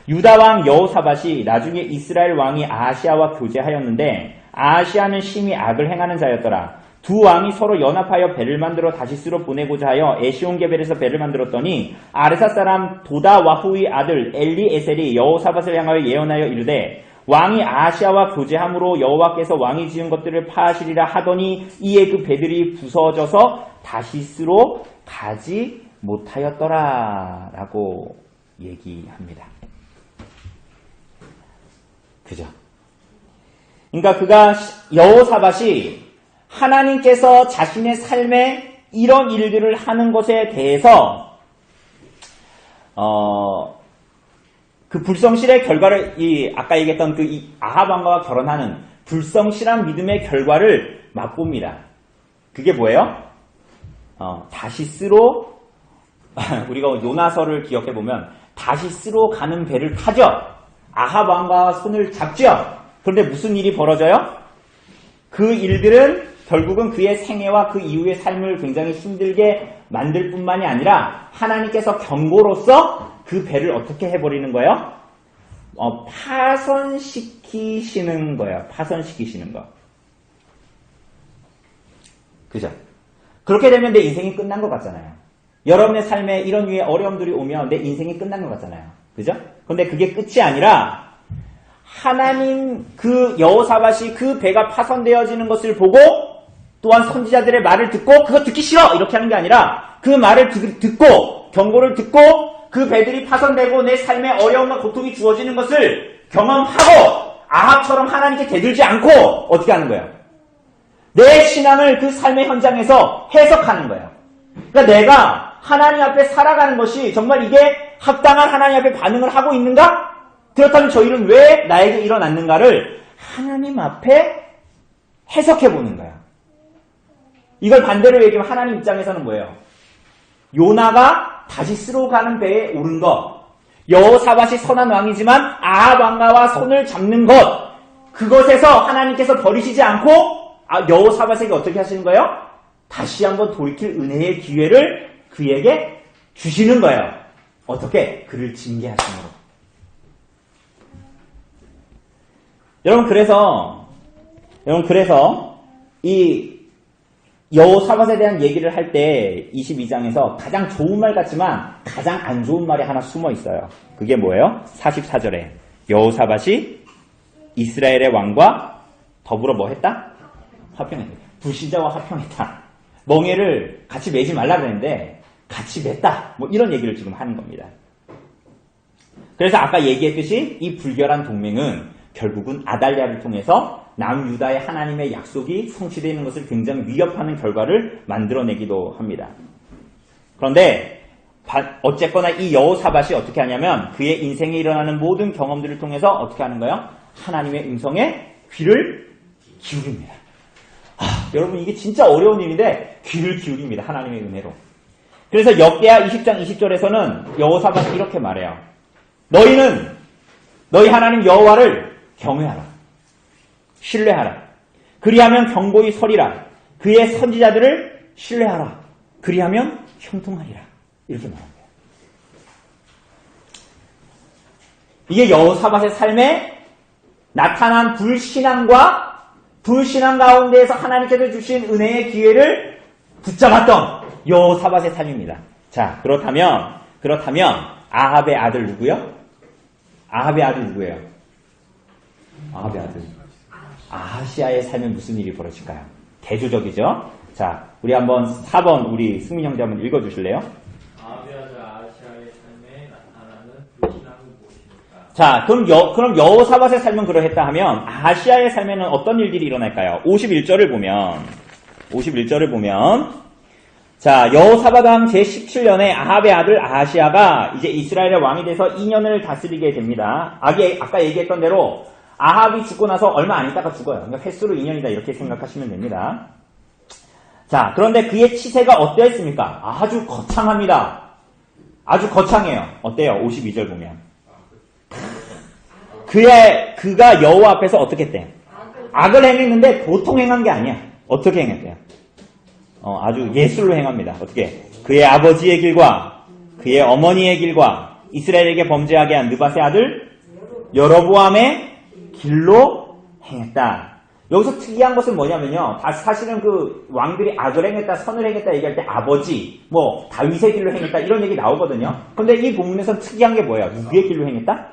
유다 왕 여호사밧이 나중에 이스라엘 왕이 아하시아와 교제하였는데 아하시아는 심히 악을 행하는 자였더라. 두 왕이 서로 연합하여 배를 만들어 다시스로 보내고자 하여 에시온게벨에서 배를 만들었더니 아르사 사람 도다와후의 아들 엘리에셀이 여호사밧을 향하여 예언하여 이르되 왕이 아하시아와 교제함으로 여호와께서 왕이 지은 것들을 파하시리라 하더니 이에 그 배들이 부서져서 다시스로 가지 못하였더라 라고 얘기합니다. 그죠? 그러니까 여호사밧이 하나님께서 자신의 삶에 이런 일들을 하는 것에 대해서 그 불성실의 결과를 아까 얘기했던 이 아합 왕가와 결혼하는 불성실한 믿음의 결과를 맛봅니다. 그게 뭐예요? 다시스로 우리가 요나서를 기억해 보면 다시스로 가는 배를 타죠. 아합 왕가와 손을 잡죠. 그런데 무슨 일이 벌어져요? 그 일들은 결국은 그의 생애와 그 이후의 삶을 굉장히 힘들게 만들 뿐만이 아니라 하나님께서 경고로서 그 배를 어떻게 해버리는 거예요? 파손시키시는 거예요. 파손시키시는 거. 그죠? 그렇게 되면 내 인생이 끝난 것 같잖아요. 여러분의 삶에 이런 류의 어려움들이 오면 내 인생이 끝난 것 같잖아요. 그죠? 근데 그게 끝이 아니라 하나님 그 여호사밧이 그 배가 파손되어지는 것을 보고 또한 선지자들의 말을 듣고 그거 듣기 싫어! 이렇게 하는 게 아니라 그 말을 듣고 경고를 듣고 그 배들이 파손되고 내 삶에 어려움과 고통이 주어지는 것을 경험하고 아합처럼 하나님께 대들지 않고 어떻게 하는 거예요? 내 신앙을 그 삶의 현장에서 해석하는 거예요. 그러니까 내가 하나님 앞에 살아가는 것이 정말 이게 합당한 하나님 앞에 반응을 하고 있는가? 그렇다면 저 일은 왜 나에게 일어났는가를 하나님 앞에 해석해 보는 거예요. 이걸 반대로 얘기하면 하나님 입장에서는 뭐예요? 요나가 다시 쓰러 가는 배에 오른 것, 여호사밧이 선한 왕이지만 아합 왕가와 손을 잡는 것, 그것에서 하나님께서 버리시지 않고 여호사밧에게 어떻게 하시는 거예요? 다시 한번 돌이킬 은혜의 기회를 그에게 주시는 거예요. 어떻게? 그를 징계하심으로. 여러분 그래서 이 여호사밧에 대한 얘기를 할 때 22장에서 가장 좋은 말 같지만 가장 안 좋은 말이 하나 숨어 있어요. 그게 뭐예요? 44절에 여호사밧이 이스라엘의 왕과 더불어 뭐 했다? 화평했다. 불신자와 화평했다. 멍에를 같이 매지 말라 그랬는데 같이 맸다. 뭐 이런 얘기를 지금 하는 겁니다. 그래서 아까 얘기했듯이 이 불결한 동맹은 결국은 아달랴를 통해서 남유다의 하나님의 약속이 성취되는 것을 굉장히 위협하는 결과를 만들어내기도 합니다. 그런데 어쨌거나 이 여호사밧이 어떻게 하냐면 그의 인생에 일어나는 모든 경험들을 통해서 어떻게 하는 거예요? 하나님의 음성에 귀를 기울입니다. 여러분 이게 진짜 어려운 일인데 귀를 기울입니다. 하나님의 은혜로. 그래서 역대하 20장 20절에서는 여호사밧이 이렇게 말해요. 너희는 너희 하나님 여호와를 경외하라. 신뢰하라. 그리하면 경고히 서리라. 그의 선지자들을 신뢰하라. 그리하면 형통하리라. 이렇게 말합니다. 이게 여호사밧의 삶에 나타난 불신앙 가운데에서 하나님께서 주신 은혜의 기회를 붙잡았던 여호사밧의 삶입니다. 자, 그렇다면 아합의 아들 누구요? 아합의 아들 누구예요? 아합의 아들. 아하시아의 삶에 무슨 일이 벌어질까요? 대조적이죠? 자, 우리 한번 4번 우리 승민 형제 한번 읽어주실래요? 아합의 아들 아하시아의 삶에 나타나는 불신앙은 무엇입니까? 자, 그럼 여호사밧의 삶은 그러했다 하면 아하시아의 삶에는 어떤 일들이 일어날까요? 51절을 보면 자, 여호사밧 왕 제17년에 아합의 아들 아하시아가 이제 이스라엘의 왕이 돼서 2년을 다스리게 됩니다. 아까 얘기했던 대로 아합이 죽고 나서 얼마 안 있다가 죽어요. 그러니까 횟수로 2년이다 이렇게 생각하시면 됩니다. 자, 그런데 그의 치세가 어떠했습니까? 아주 거창합니다. 아주 거창해요. 어때요? 52절 보면. 그가 여호와 앞에서 어떻게 했대요? 악을 행했는데 보통 행한 게 아니야. 어떻게 행했대요? 아주 예술로 행합니다. 어떻게? 그의 아버지의 길과 그의 어머니의 길과 이스라엘에게 범죄하게 한 느밧의 아들 여로보암의 길로 행했다. 여기서 특이한 것은 뭐냐면요. 사실은 그 왕들이 악을 행했다, 선을 행했다 얘기할 때 아버지, 다윗의 길로 행했다 이런 얘기 나오거든요. 근데 이 본문에서는 특이한 게 뭐예요? 누구의 길로 행했다?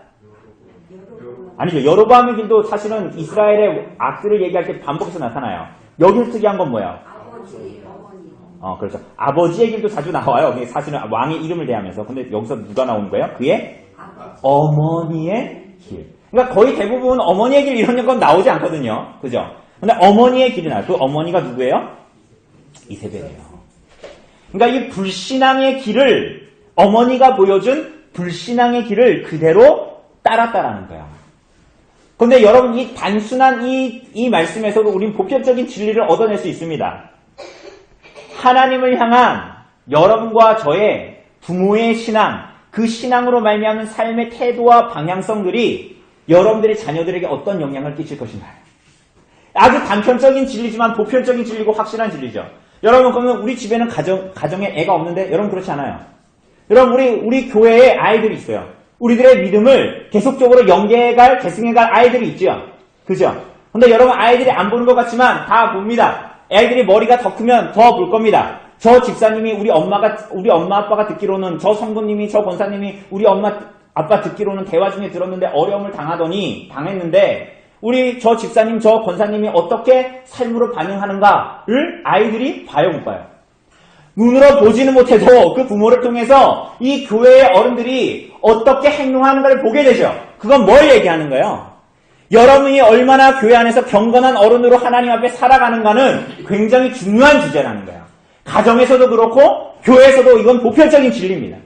아니죠. 여로보암의 길도 사실은 이스라엘의 악들을 얘기할 때 반복해서 나타나요. 여기서 특이한 건 뭐예요? 아버지, 어머니. 그렇죠. 아버지의 길도 자주 나와요. 사실은 왕의 이름을 대하면서. 근데 여기서 누가 나오는 거예요? 그의 어머니의 길. 그러니까 거의 대부분 어머니의 길 이런 건 나오지 않거든요. 그죠? 근데 어머니의 길이 나와요. 그 어머니가 누구예요? 이세벨이에요. 그러니까 이 불신앙의 길을, 어머니가 보여준 불신앙의 길을 그대로 따랐다라는 거예요. 근데 여러분, 이 단순한 이 말씀에서도 우린 보편적인 진리를 얻어낼 수 있습니다. 하나님을 향한 여러분과 저의 부모의 신앙, 그 신앙으로 말미암은 삶의 태도와 방향성들이 여러분들의 자녀들에게 어떤 영향을 끼칠 것인가. 아주 단편적인 진리지만 보편적인 진리고 확실한 진리죠. 여러분, 그러면 우리 집에는 가정에 애가 없는데 여러분 그렇지 않아요. 여러분, 우리 교회에 아이들이 있어요. 우리들의 믿음을 계속적으로 계승해갈 아이들이 있죠. 그죠? 근데 여러분, 아이들이 안 보는 것 같지만 다 봅니다. 애들이 머리가 더 크면 더 볼 겁니다. 저 집사님이 우리 엄마 아빠가 듣기로는 저 성도님이 저 권사님이 우리 엄마 아빠 듣기로는 대화 중에 들었는데 어려움을 당했는데 우리 저 집사님 저 권사님이 어떻게 삶으로 반응하는가를 아이들이 봐요 못 봐요? 눈으로 보지는 못해도 그 부모를 통해서 이 교회의 어른들이 어떻게 행동하는가를 보게 되죠. 그건 뭘 얘기하는 거예요? 여러분이 얼마나 교회 안에서 경건한 어른으로 하나님 앞에 살아가는가는 굉장히 중요한 주제라는 거예요. 가정에서도 그렇고 교회에서도 이건 보편적인 진리입니다.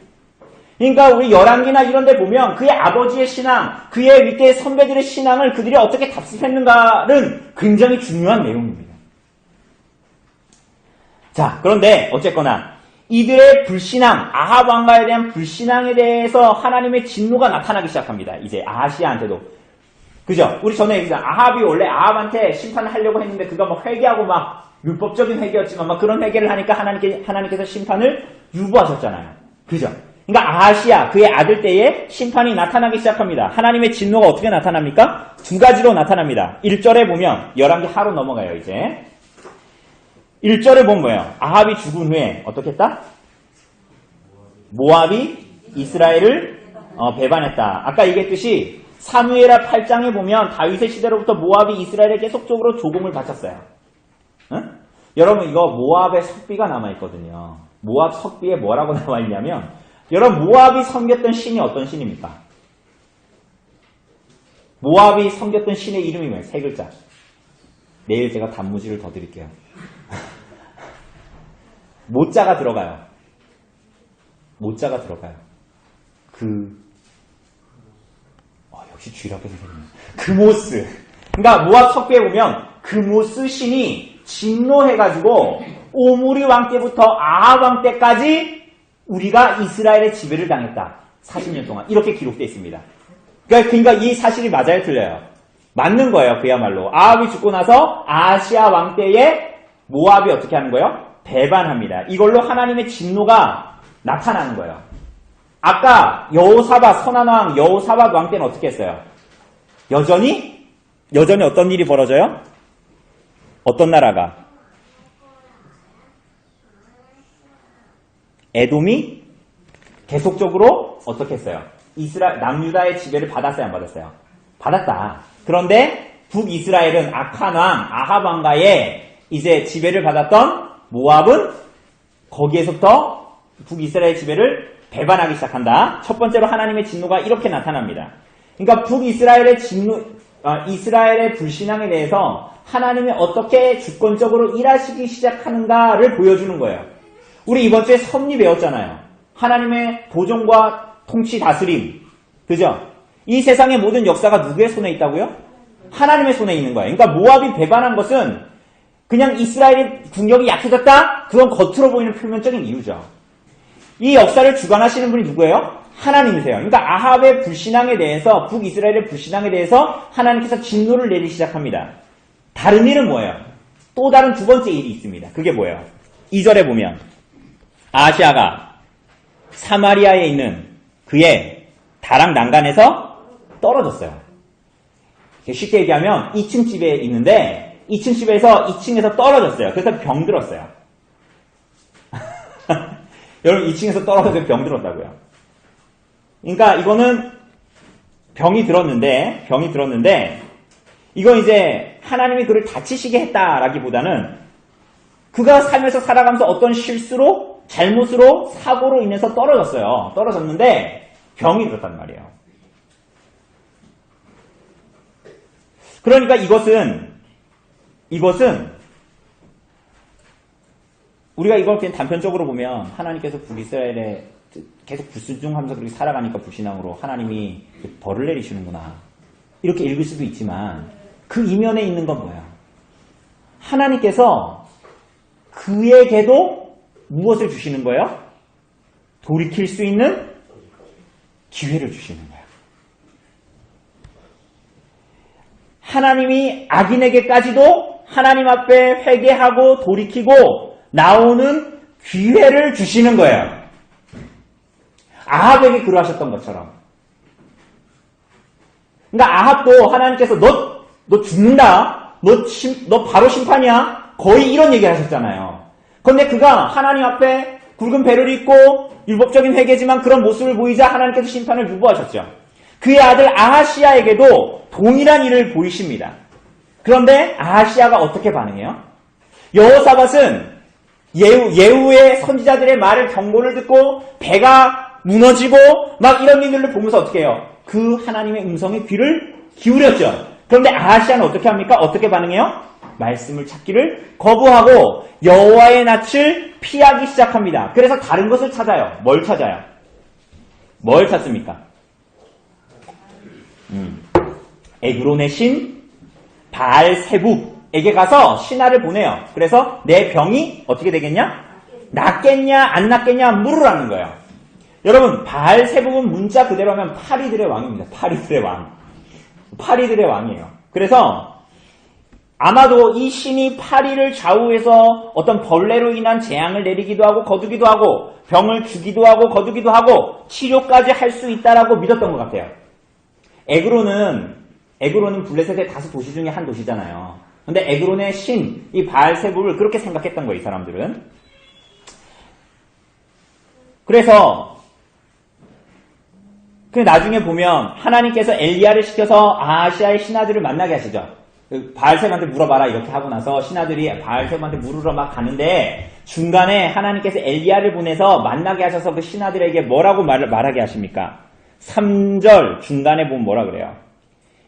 그러니까 우리 열왕기나 이런 데 보면 그의 아버지의 신앙, 그의 밑에 선배들의 신앙을 그들이 어떻게 답습했는가는 굉장히 중요한 내용입니다. 자, 그런데 어쨌거나 이들의 불신앙, 아합 왕가에 대한 불신앙에 대해서 하나님의 진노가 나타나기 시작합니다. 이제 아하시아한테도. 그죠? 우리 전에 얘기했잖아. 아합이 원래 아합한테 심판을 하려고 했는데 그가 막 회개하고 막 율법적인 회개였지만 막 그런 회개를 하니까 하나님께서 심판을 유보하셨잖아요. 그죠? 그러니까 아하시아, 그의 아들 때에 심판이 나타나기 시작합니다. 하나님의 진노가 어떻게 나타납니까? 두 가지로 나타납니다. 1절에 보면 열왕기 하로 넘어가요, 이제. 1절에 보면 뭐예요? 아합이 죽은 후에 어떻게 했다? 모압이 이스라엘을 배반했다. 아까 얘기했듯이 사무엘하 8장에 보면 다윗의 시대로부터 모압이 이스라엘에 계속적으로 조공을 바쳤어요. 응? 여러분 이거 모압의 석비가 남아있거든요. 모압 석비에 뭐라고 나와있냐면 여러분 모압이 섬겼던 신이 어떤 신입니까? 모압이 섬겼던 신의 이름이 뭐예요? 세 글자. 내일 제가 단무지를 더 드릴게요. 모자가 들어가요. 모자가 들어가요. 역시 쥐라고 선생님. 그모스. 그러니까 모압 석비에 보면 그모스 신이 진노해가지고 오므리 왕 때부터 아합 왕 때까지 우리가 이스라엘의 지배를 당했다. 40년 동안. 이렇게 기록되어 있습니다. 그러니까 이 사실이 맞아요? 틀려요? 맞는 거예요. 그야말로. 아합이 죽고 나서 아하시아 왕 때에 모압이 어떻게 하는 거예요? 배반합니다. 이걸로 하나님의 진노가 나타나는 거예요. 아까 여호사밧 선한 왕 여호사밧 왕 때는 어떻게 했어요? 여전히 어떤 일이 벌어져요? 어떤 나라가? 에돔이 계속적으로 어떻게 했어요? 남유다의 지배를 받았어요, 안 받았어요? 받았다. 그런데 북이스라엘은 악한 왕 아합 왕가의 이제 지배를 받았던 모압은 거기에서부터 북이스라엘 지배를 배반하기 시작한다. 첫 번째로 하나님의 진노가 이렇게 나타납니다. 그러니까 북이스라엘의 이스라엘의 불신앙에 대해서 하나님이 어떻게 주권적으로 일하시기 시작하는가를 보여주는 거예요. 우리 이번 주에 섭리 배웠잖아요. 하나님의 보존과 통치 다스림. 그죠? 이 세상의 모든 역사가 누구의 손에 있다고요? 하나님의 손에 있는 거예요. 그러니까 모압이 배반한 것은 그냥 이스라엘의 국력이 약해졌다? 그건 겉으로 보이는 표면적인 이유죠. 이 역사를 주관하시는 분이 누구예요? 하나님이세요. 그러니까 아합의 불신앙에 대해서, 북이스라엘의 불신앙에 대해서 하나님께서 진노를 내리기 시작합니다. 다른 일은 뭐예요? 또 다른 두 번째 일이 있습니다. 그게 뭐예요? 2절에 보면 아하시아가 사마리아에 있는 그의 다락 난간에서 떨어졌어요. 쉽게 얘기하면 2층 집에 있는데 2층 집에서 2층에서 떨어졌어요. 그래서 병들었어요. 여러분 2층에서 떨어져서 병들었다고요. 그러니까 이거는 병이 들었는데 이건 이제 하나님이 그를 다치시게 했다라기보다는 그가 살면서 살아가면서 어떤 실수로 잘못으로 사고로 인해서 떨어졌어요. 떨어졌는데 병이 들었단 말이에요. 그러니까 이것은 우리가 이걸 그냥 단편적으로 보면 하나님께서 북이스라엘에 계속 불순종하면서 그렇게 살아가니까 불신앙으로 하나님이 벌을 내리시는구나 이렇게 읽을 수도 있지만 그 이면에 있는 건 뭐야? 하나님께서 그에게도 무엇을 주시는 거예요? 돌이킬 수 있는 기회를 주시는 거예요. 하나님이 악인에게까지도 하나님 앞에 회개하고 돌이키고 나오는 기회를 주시는 거예요. 아합에게 그러하셨던 것처럼. 그러니까 아합도 하나님께서 너 죽는다. 너 바로 심판이야. 거의 이런 얘기를 하셨잖아요. 그런데 그가 하나님 앞에 굵은 배를 입고 율법적인 회개지만 그런 모습을 보이자 하나님께서 심판을 유보하셨죠. 그의 아들 아하시아에게도 동일한 일을 보이십니다. 그런데 아하시아가 어떻게 반응해요? 여호사밧은 예후의 선지자들의 말을 경고를 듣고 배가 무너지고 막 이런 일들을 보면서 어떻게 해요? 그 하나님의 음성에 귀를 기울였죠. 그런데 아하시아는 어떻게 합니까? 어떻게 반응해요? 말씀을 찾기를 거부하고 여호와의 낯을 피하기 시작합니다. 그래서 다른 것을 찾아요. 뭘 찾아요? 뭘 찾습니까? 에그론의 신 바알세붑에게 가서 신하를 보내요. 그래서 내 병이 어떻게 되겠냐? 낫겠냐 안 낫겠냐 물으라는 거예요. 여러분 바알세붑은 문자 그대로 하면 파리들의 왕입니다. 파리들의 왕. 파리들의 왕이에요. 그래서 아마도 이 신이 파리를 좌우해서 어떤 벌레로 인한 재앙을 내리기도 하고 거두기도 하고 병을 주기도 하고 거두기도 하고 치료까지 할 수 있다라고 믿었던 것 같아요. 에그론은 블레셋의 5도시 중에 한 도시잖아요. 근데 에그론의 신, 이 바알세붑을 그렇게 생각했던 거예요, 이 사람들은. 그래서 나중에 보면 하나님께서 엘리야를 시켜서 아하시아의 신하들을 만나게 하시죠. 바알세붑한테 물어봐라 이렇게 하고 나서 신하들이 바알세붑한테 물으러 막 가는데 중간에 하나님께서 엘리야를 보내서 만나게 하셔서 그 신하들에게 뭐라고 말하게 하십니까? 3절 중간에 보면 뭐라 그래요?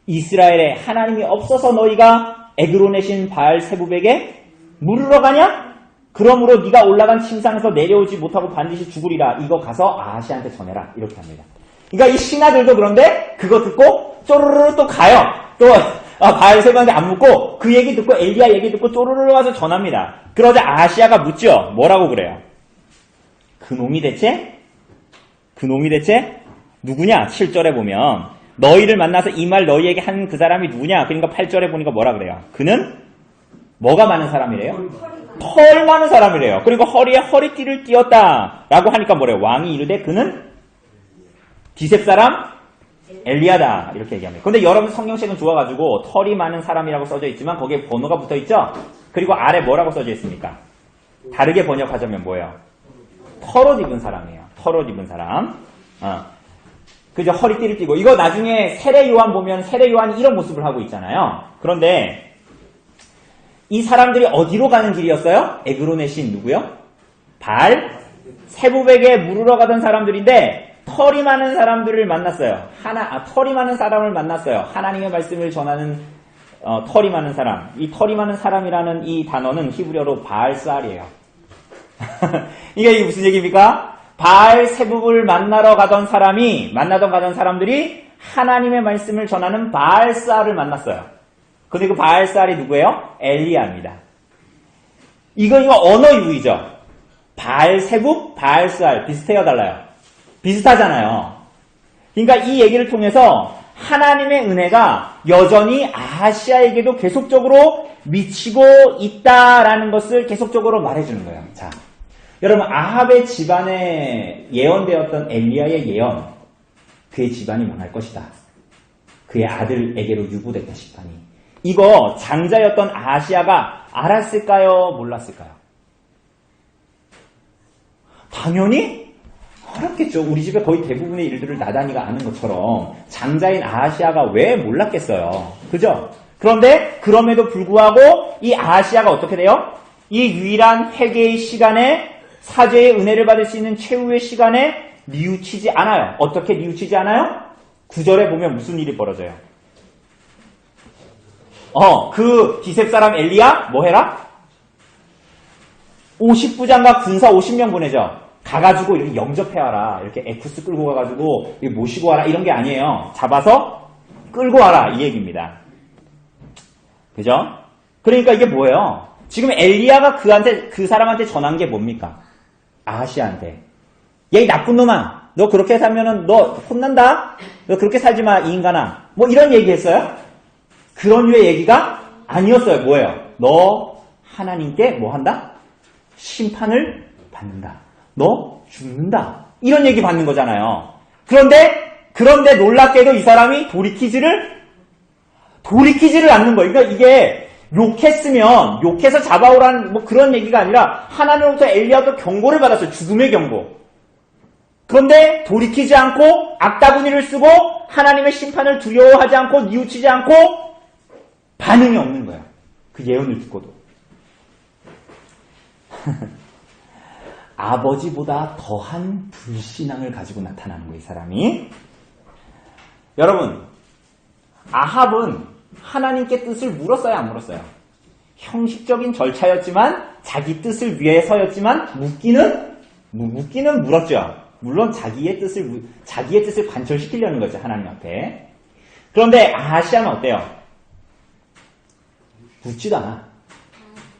이스라엘에 하나님이 없어서 너희가 에그론의 신 바알세붑에게 물으러 가냐? 그러므로 네가 올라간 침상에서 내려오지 못하고 반드시 죽으리라. 이거 가서 아하시아한테 전해라. 이렇게 합니다. 그러니까 이 신하들도 그런데 그거 듣고 쪼르르 또 가요. 또 바알세붑한테 안 묻고 그 얘기 듣고 엘리야 얘기 듣고 쪼르르 와서 전합니다. 그러자 아하시아가 묻죠. 뭐라고 그래요? 그놈이 대체 누구냐? 7절에 보면 너희를 만나서 이 말 너희에게 한 그 사람이 누구냐? 그러니까 8절에 보니까 뭐라 그래요? 그는 뭐가 많은 사람이래요? 털 많은 사람이래요. 그리고 허리에 허리띠를 띄었다 라고 하니까 뭐래요? 왕이 이르되 그는 디셉 사람 엘리야다 이렇게 얘기합니다. 근데 여러분 성경책은 좋아가지고 털이 많은 사람이라고 써져 있지만 거기에 번호가 붙어있죠? 그리고 아래 뭐라고 써져 있습니까? 다르게 번역하자면 뭐예요? 털옷 입은 사람이에요. 털옷 입은 사람. 그죠? 허리띠를 띠고. 이거 나중에 세례 요한 보면 세례 요한이 이런 모습을 하고 있잖아요. 그런데 이 사람들이 어디로 가는 길이었어요? 에그론의 신 누구요? 바알세붑에게 물으러 가던 사람들인데 털이 많은 사람들을 만났어요. 털이 많은 사람을 만났어요. 하나님의 말씀을 전하는 털이 많은 사람. 이 털이 많은 사람이라는 이 단어는 히브리어로 바알스알이에요. 이게 무슨 얘기입니까? 바알세붑을 만나던 가던 사람들이 하나님의 말씀을 전하는 바알스알을 만났어요. 근데 그 바알스알이 누구예요? 엘리야입니다. 이거 언어 유희죠. 바알세붑, 바알스알 비슷해요, 달라요? 비슷하잖아요. 그러니까 이 얘기를 통해서 하나님의 은혜가 여전히 아하시아에게도 계속적으로 미치고 있다라는 것을 계속적으로 말해주는 거예요. 자, 여러분 아합의 집안에 예언되었던 엘리야의 예언, 그의 집안이 망할 것이다. 그의 아들에게로 유보됐다 심판이. 이거 장자였던 아하시아가 알았을까요? 몰랐을까요? 당연히 알았겠죠. 우리 집에 거의 대부분의 일들을 나단이가 아는 것처럼 장자인 아하시아가 왜 몰랐겠어요. 그죠? 그런데 그럼에도 불구하고 이 아하시아가 어떻게 돼요? 이 유일한 회개의 시간에 사죄의 은혜를 받을 수 있는 최후의 시간에 뉘우치지 않아요. 어떻게 뉘우치지 않아요? 9절에 보면 무슨 일이 벌어져요? 그 디셉 사람 엘리야 뭐 해라? 50부장과 군사 50명 보내죠. 가가지고 이렇게 영접해와라. 이렇게 에쿠스 끌고 가가지고 모시고 와라. 이런 게 아니에요. 잡아서 끌고 와라. 이 얘기입니다. 그죠? 그러니까 이게 뭐예요? 지금 엘리야가 그 사람한테 전한 게 뭡니까? 아하시아한테. 야, 이 나쁜 놈아. 너 그렇게 살면은 너 혼난다? 너 그렇게 살지 마, 이 인간아. 뭐 이런 얘기 했어요? 그런 류의 얘기가 아니었어요. 뭐예요? 너 하나님께 뭐 한다? 심판을 받는다. 너 죽는다. 이런 얘기 받는 거잖아요. 그런데 놀랍게도 이 사람이 돌이키지를 않는 거예요. 그러니까 이게 욕했으면 욕해서 잡아오라는 뭐 그런 얘기가 아니라 하나님으로부터 엘리야도 경고를 받았어요. 죽음의 경고. 그런데 돌이키지 않고 악다구니를 쓰고 하나님의 심판을 두려워하지 않고 뉘우치지 않고 반응이 없는 거야. 그 예언을 듣고도. 아버지보다 더한 불신앙을 가지고 나타나는 거예요, 이 사람이. 여러분, 아합은 하나님께 뜻을 물었어요, 안 물었어요? 형식적인 절차였지만 자기 뜻을 위해서였지만 묻기는 물었죠. 물론 자기의 뜻을 관철시키려는 거죠, 하나님 앞에. 그런데 아하시아는 어때요? 묻지도 않아.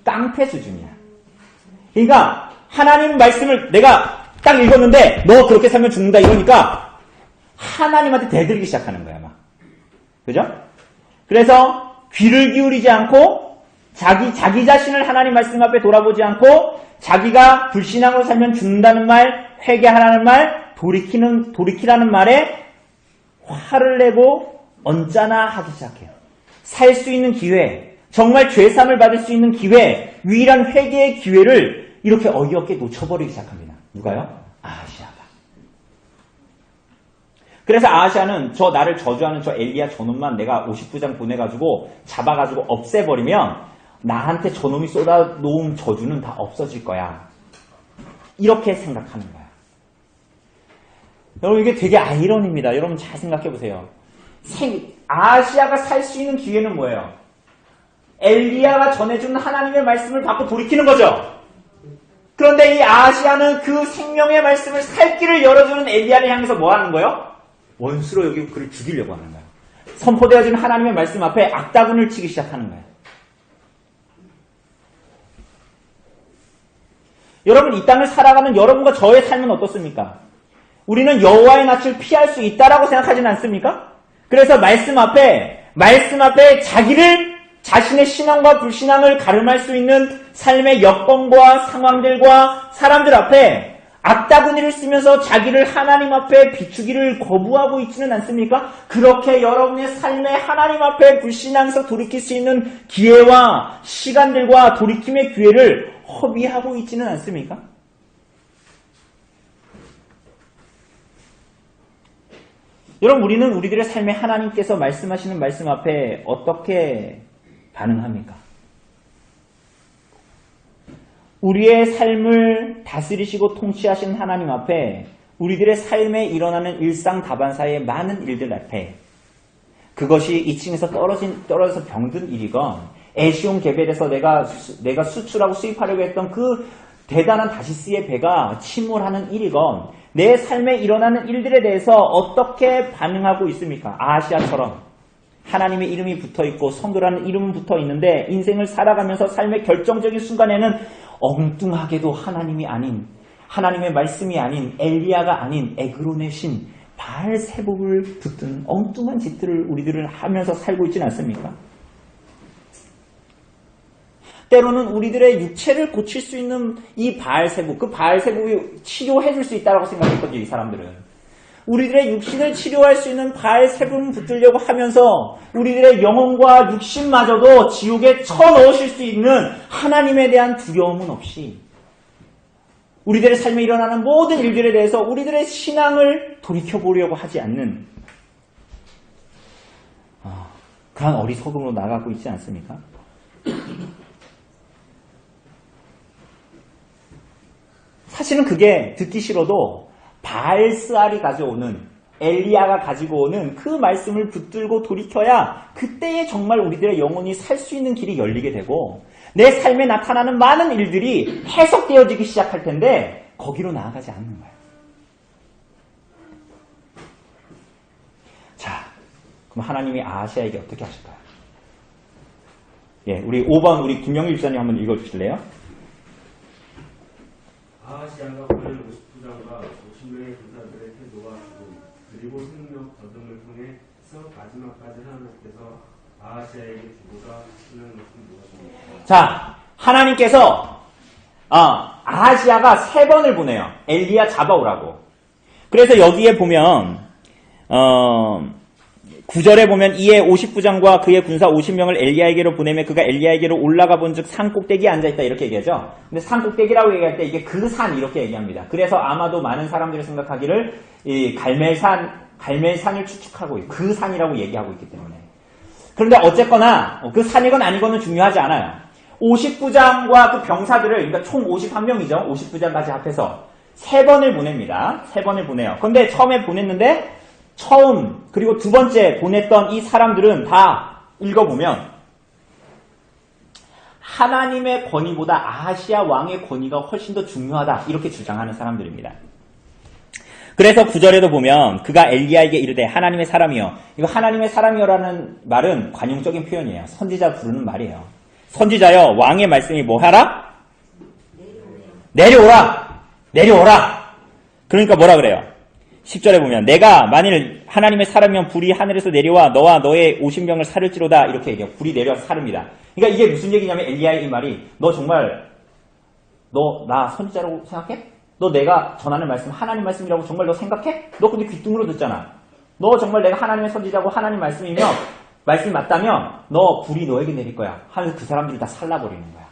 깡패 수준이야. 그러니까 하나님 말씀을 내가 딱 읽었는데 너 그렇게 살면 죽는다 이러니까 하나님한테 대들기 시작하는 거야, 막. 그죠? 그래서 귀를 기울이지 않고 자기 자신을 하나님 말씀 앞에 돌아보지 않고 자기가 불신앙으로 살면 죽는다는 말, 회개하라는 말, 돌이키라는 말에 화를 내고 언짢아 하기 시작해요. 살 수 있는 기회, 정말 죄삼을 받을 수 있는 기회, 유일한 회개의 기회를 이렇게 어이없게 놓쳐버리기 시작합니다. 누가요? 아하시아가. 그래서 아하시아는 저 나를 저주하는 저 엘리야 저놈만 내가 50부장 보내가지고 잡아가지고 없애버리면 나한테 저놈이 쏟아놓은 저주는 다 없어질 거야. 이렇게 생각하는 거야. 여러분 이게 되게 아이러니입니다. 여러분 잘 생각해보세요. 아하시아가 살 수 있는 기회는 뭐예요? 엘리야가 전해주는 하나님의 말씀을 받고 돌이키는 거죠. 그런데 이 아하시아는 그 생명의 말씀을 살 길을 열어주는 엘리야를 향해서 뭐 하는 거예요? 원수로 여기고 그를 죽이려고 하는 거예요. 선포되어진 하나님의 말씀 앞에 악다군을 치기 시작하는 거예요. 여러분 이 땅을 살아가는 여러분과 저의 삶은 어떻습니까? 우리는 여호와의 낯을 피할 수 있다라고 생각하지는 않습니까? 그래서 말씀 앞에 자신의 신앙과 불신앙을 가름할 수 있는 삶의 여건과 상황들과 사람들 앞에 악다구니를 쓰면서 자기를 하나님 앞에 비추기를 거부하고 있지는 않습니까? 그렇게 여러분의 삶에 하나님 앞에 불신앙에서 돌이킬 수 있는 기회와 시간들과 돌이킴의 기회를 허비하고 있지는 않습니까? 여러분 우리는 우리들의 삶에 하나님께서 말씀하시는 말씀 앞에 어떻게 반응합니까? 우리의 삶을 다스리시고 통치하신 하나님 앞에 우리들의 삶에 일어나는 일상 다반사의 많은 일들 앞에 그것이 2층에서 떨어져서 병든 일이건 에시온 게벨에서 내가 수출하고 수입하려고 했던 그 대단한 다시스의 배가 침몰하는 일이건 내 삶에 일어나는 일들에 대해서 어떻게 반응하고 있습니까? 아하시아처럼 하나님의 이름이 붙어있고 성도라는 이름은 붙어있는데 인생을 살아가면서 삶의 결정적인 순간에는 엉뚱하게도 하나님이 아닌 하나님의 말씀이 아닌 엘리야가 아닌 에그론의 신 바알세복을 붙든 엉뚱한 짓들을 우리들은 하면서 살고 있지는 않습니까? 때로는 우리들의 육체를 고칠 수 있는 이 바알세복, 그 바알세복이 치료해 줄 수 있다고 생각했거든요, 이 사람들은. 우리들의 육신을 치료할 수 있는 바알세복을 붙들려고 하면서 우리들의 영혼과 육신마저도 지옥에 쳐넣으실 수 있는 하나님에 대한 두려움은 없이 우리들의 삶에 일어나는 모든 일들에 대해서 우리들의 신앙을 돌이켜보려고 하지 않는 그런 어리석음으로 나가고 있지 않습니까? 사실은 그게 듣기 싫어도 바알스알이 가져오는 엘리야가 가지고 오는 그 말씀을 붙들고 돌이켜야 그때에 정말 우리들의 영혼이 살 수 있는 길이 열리게 되고 내 삶에 나타나는 많은 일들이 해석되어지기 시작할 텐데 거기로 나아가지 않는 거예요. 자, 그럼 하나님이 아하시아에게 어떻게 하실까요? 예, 우리 5번 우리 김영일 집사님 한번 읽어주실래요? 아하시아가 보낸 50부장과 50명의 군사들의 태도와 죽음 그리고 생명 거듭을 통해서 마지막까지 하나님께서 아하시아에게 주고자 하시는 것은 무엇입니까? 자, 하나님께서 아하시아가 3번을 보내요. 엘리야 잡아오라고. 그래서 여기에 보면 9절에 보면 이에 50부장과 그의 군사 50명을 엘리야에게로 보내며 그가 엘리야에게로 올라가 본즉 산 꼭대기에 앉아있다 이렇게 얘기하죠. 근데 산 꼭대기라고 얘기할 때 이게 그 산 이렇게 얘기합니다. 그래서 아마도 많은 사람들이 생각하기를 이 갈멜산을 추측하고 있고 그 산이라고 얘기하고 있기 때문에. 그런데 어쨌거나 그 산이건 아니건은 중요하지 않아요. 50부장과 그 병사들을 그러니까 총 51명이죠. 50부장까지 합해서 3번을 보냅니다. 3번을 보내요. 그런데 처음에 보냈는데 처음 그리고 두 번째 보냈던 이 사람들은 다 읽어보면 하나님의 권위보다 아하시아 왕의 권위가 훨씬 더 중요하다 이렇게 주장하는 사람들입니다. 그래서 9절에도 보면 그가 엘리야에게 이르되 하나님의 사람이여. 이거 하나님의 사람이여라는 말은 관용적인 표현이에요. 선지자 부르는 말이에요. 선지자여 왕의 말씀이 뭐 하라? 내려오라. 내려오라. 그러니까 뭐라 그래요? 10절에 보면 내가 만일 하나님의 사람이면 불이 하늘에서 내려와 너와 너의 50명을 살을지로다 이렇게 얘기해요. 불이 내려와서 사릅니다. 그러니까 이게 무슨 얘기냐면 엘리야의 이 말이 너 정말 너 나 선지자라고 생각해? 너 내가 전하는 말씀 하나님 말씀이라고 정말 너 생각해? 너 근데 귀뚱으로 듣잖아. 너 정말 내가 하나님의 선지자고 하나님 말씀이 맞다면 너 불이 너에게 내릴 거야. 하면서 그 사람들이 다 살라버리는 거야.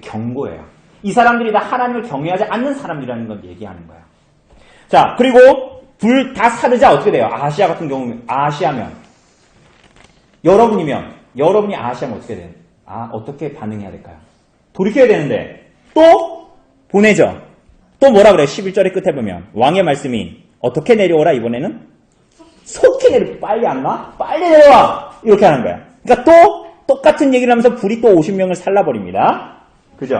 경고예요. 이 사람들이 다 하나님을 경외하지 않는 사람이라는 걸 얘기하는 거야. 자, 그리고 불 다 사르자 어떻게 돼요? 아시아 같은 경우는 아시아면 여러분이 아시아면 어떻게 돼요? 어떻게 반응해야 될까요? 돌이켜야 되는데 또 보내죠. 또 뭐라 그래요? 11절의 끝에 보면 왕의 말씀이 어떻게 내려오라 이번에는 속히 내려 빨리 안 와? 빨리 내려와! 이렇게 하는 거야. 그러니까 또 똑같은 얘기를 하면서 불이 또 50명을 살라버립니다. 그죠?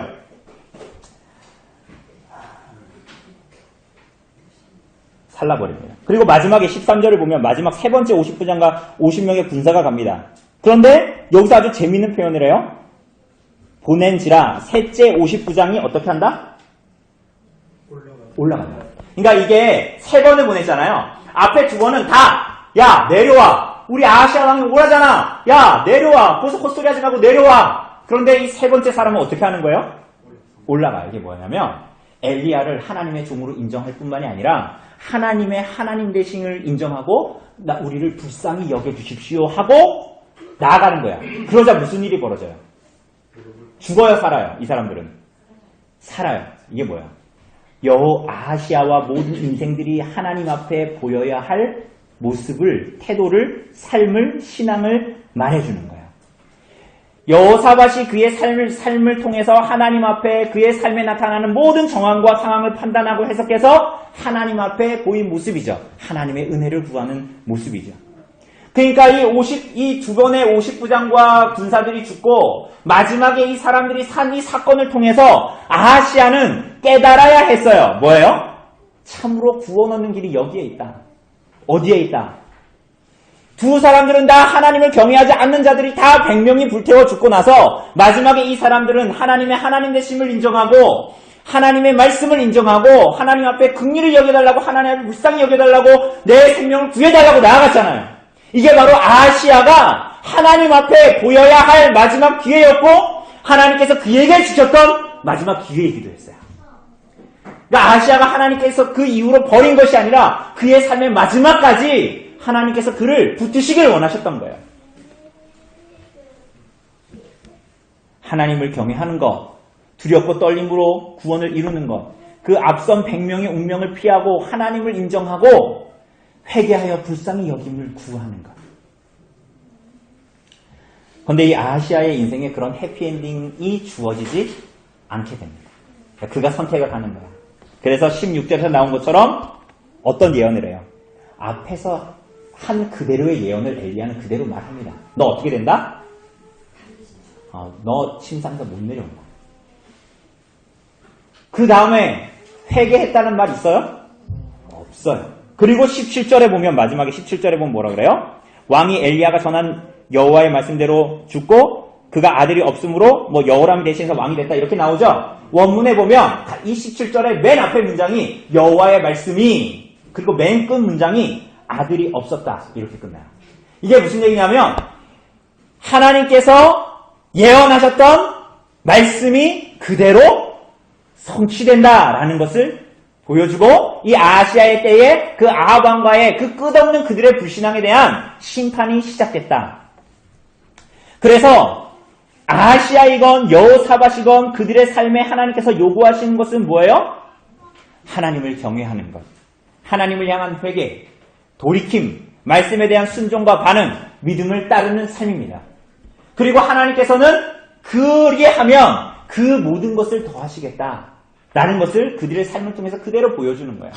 살라버립니다. 그리고 마지막에 13절을 보면 마지막 세 번째 50부장과 50명의 군사가 갑니다. 그런데 여기서 아주 재미있는 표현을 해요. 보낸지라 셋째 50부장이 어떻게 한다? 올라간다. 그러니까 이게 세 번을 보냈잖아요. 앞에 두 번은 다 야 내려와. 우리 아시아 왕이 오라잖아. 야 내려와. 거기서 헛소리 하지 말고 내려와. 그런데 이 세 번째 사람은 어떻게 하는 거예요? 올라가요. 이게 뭐냐면 엘리야를 하나님의 종으로 인정할 뿐만이 아니라 하나님의 하나님 되심을 인정하고 우리를 불쌍히 여겨주십시오 하고 나아가는 거야. 그러자 무슨 일이 벌어져요? 죽어요 살아요? 이 사람들은 살아요. 이게 뭐야? 아시아와 모든 인생들이 하나님 앞에 보여야 할 모습을, 태도를, 삶을, 신앙을 말해주는 거야. 여호사밧이 그의 삶을 통해서 하나님 앞에 그의 삶에 나타나는 모든 정황과 상황을 판단하고 해석해서 하나님 앞에 보인 모습이죠. 하나님의 은혜를 구하는 모습이죠. 그러니까 이 두 번의 50부장과 군사들이 죽고 마지막에 이 사람들이 산 이 사건을 통해서 아하시아는 깨달아야 했어요. 뭐예요? 참으로 구원 얻는 길이 여기에 있다. 어디에 있다? 두 사람들은 다 하나님을 경외하지 않는 자들이 다 100명이 불태워 죽고 나서 마지막에 이 사람들은 하나님의 하나님 되심을 인정하고 하나님의 말씀을 인정하고 하나님 앞에 긍휼을 여겨달라고 하나님 앞에 불쌍히 여겨달라고 내 생명을 구해달라고 나아갔잖아요. 이게 바로 아시아가 하나님 앞에 보여야 할 마지막 기회였고 하나님께서 그에게 주셨던 마지막 기회이기도 했어요. 그러니까 아시아가 하나님께서 그 이후로 버린 것이 아니라 그의 삶의 마지막까지 하나님께서 그를 붙드시길 원하셨던 거예요. 하나님을 경외하는 것, 두렵고 떨림으로 구원을 이루는 것, 그 앞선 100명의 운명을 피하고 하나님을 인정하고 회개하여 불쌍히 여김을 구하는 것. 그런데 이 아시아의 인생에 그런 해피엔딩이 주어지지 않게 됩니다. 그가 선택을 하는 거야. 그래서 16절에서 나온 것처럼 어떤 예언을 해요? 앞에서 한 그대로의 예언을 엘리야는 그대로 말합니다. 너 어떻게 된다? 너 침상에서 못 내려온다. 그 다음에 회개했다는 말 있어요? 없어요. 그리고 17절에 보면 마지막에 17절에 보면 뭐라 그래요? 왕이 엘리야가 전한 여호와의 말씀대로 죽고 그가 아들이 없으므로 여호람이 대신해서 왕이 됐다 이렇게 나오죠? 원문에 보면 이 17절의 맨 앞에 문장이 여호와의 말씀이 그리고 맨 끝 문장이 아들이 없었다 이렇게 끝나요. 이게 무슨 얘기냐면 하나님께서 예언하셨던 말씀이 그대로 성취된다라는 것을 보여주고 이 아하시아의 때에 그 아합 왕과의 그 끝없는 그들의 불신앙에 대한 심판이 시작됐다. 그래서 아하시아이건 여호사밧이건 그들의 삶에 하나님께서 요구하시는 것은 뭐예요? 하나님을 경외하는 것, 하나님을 향한 회개, 돌이킴, 말씀에 대한 순종과 반응, 믿음을 따르는 삶입니다. 그리고 하나님께서는 그렇게 하면 그 모든 것을 더하시겠다라는 것을 그들의 삶을 통해서 그대로 보여주는 거예요.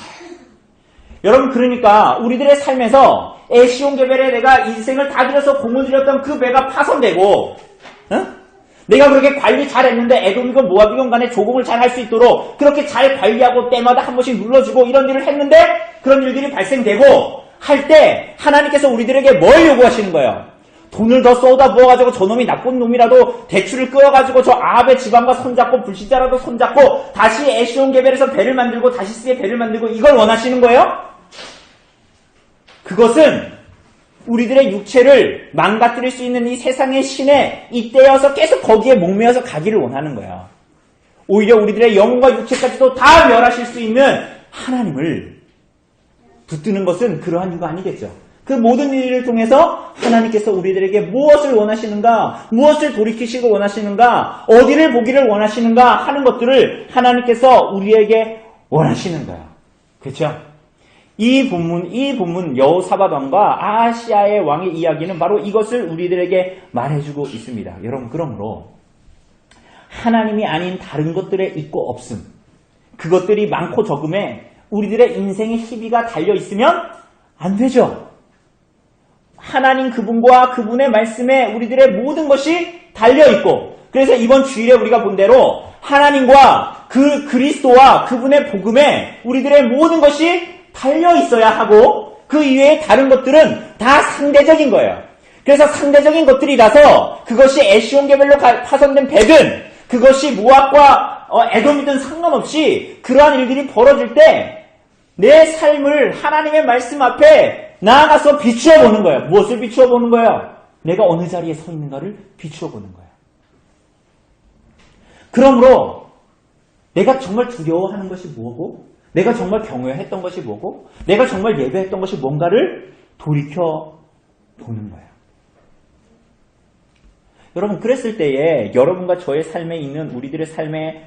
여러분, 그러니까 우리들의 삶에서 에시온게벨에 내가 인생을 다 들여서 공을 들였던 그 배가 파손되고, 내가 그렇게 관리 잘했는데 에돔이건 모압이건 간에 조공을 잘 할 수 있도록 그렇게 잘 관리하고 때마다 한 번씩 눌러주고 이런 일을 했는데 그런 일들이 발생되고 할 때 하나님께서 우리들에게 뭘 요구하시는 거예요? 돈을 더 쏟아 부어가지고 저놈이 나쁜 놈이라도 대출을 끌어가지고 저 아합의 집안과 손잡고 불신자라도 손잡고 다시 에시온게벨에서 배를 만들고 다시스의 배를 만들고 이걸 원하시는 거예요? 그것은 우리들의 육체를 망가뜨릴 수 있는 이 세상의 신에 잇대어서 계속 거기에 목매어서 가기를 원하는 거예요. 오히려 우리들의 영혼과 육체까지도 다 멸하실 수 있는 하나님을 붙드는 것은 그러한 이유가 아니겠죠. 그 모든 일을 통해서 하나님께서 우리들에게 무엇을 원하시는가, 무엇을 돌이키시고 원하시는가, 어디를 보기를 원하시는가 하는 것들을 하나님께서 우리에게 원하시는 거예요. 그렇죠? 이 본문 여호사밧 왕과 아하시아의 왕의 이야기는 바로 이것을 우리들에게 말해주고 있습니다. 여러분, 그러므로 하나님이 아닌 다른 것들에 있고 없음, 그것들이 많고 적음에 우리들의 인생의 희비가 달려있으면 안 되죠. 하나님 그분과 그분의 말씀에 우리들의 모든 것이 달려있고, 그래서 이번 주일에 우리가 본 대로 하나님과 그 그리스도와 그분의 복음에 우리들의 모든 것이 달려있어야 하고 그 이외의 다른 것들은 다 상대적인 거예요. 그래서 상대적인 것들이라서 그것이 에시온게벨로 파손된 배든 그것이 모압과 에돔이든 상관없이 그러한 일들이 벌어질 때 내 삶을 하나님의 말씀 앞에 나아가서 비추어 보는 거예요. 무엇을 비추어 보는 거예요? 내가 어느 자리에 서 있는가를 비추어 보는 거예요. 그러므로 내가 정말 두려워하는 것이 뭐고, 내가 정말 경외했던 것이 뭐고, 내가 정말 예배했던 것이 뭔가를 돌이켜 보는 거예요. 여러분, 그랬을 때에 여러분과 저의 삶에 있는 우리들의 삶에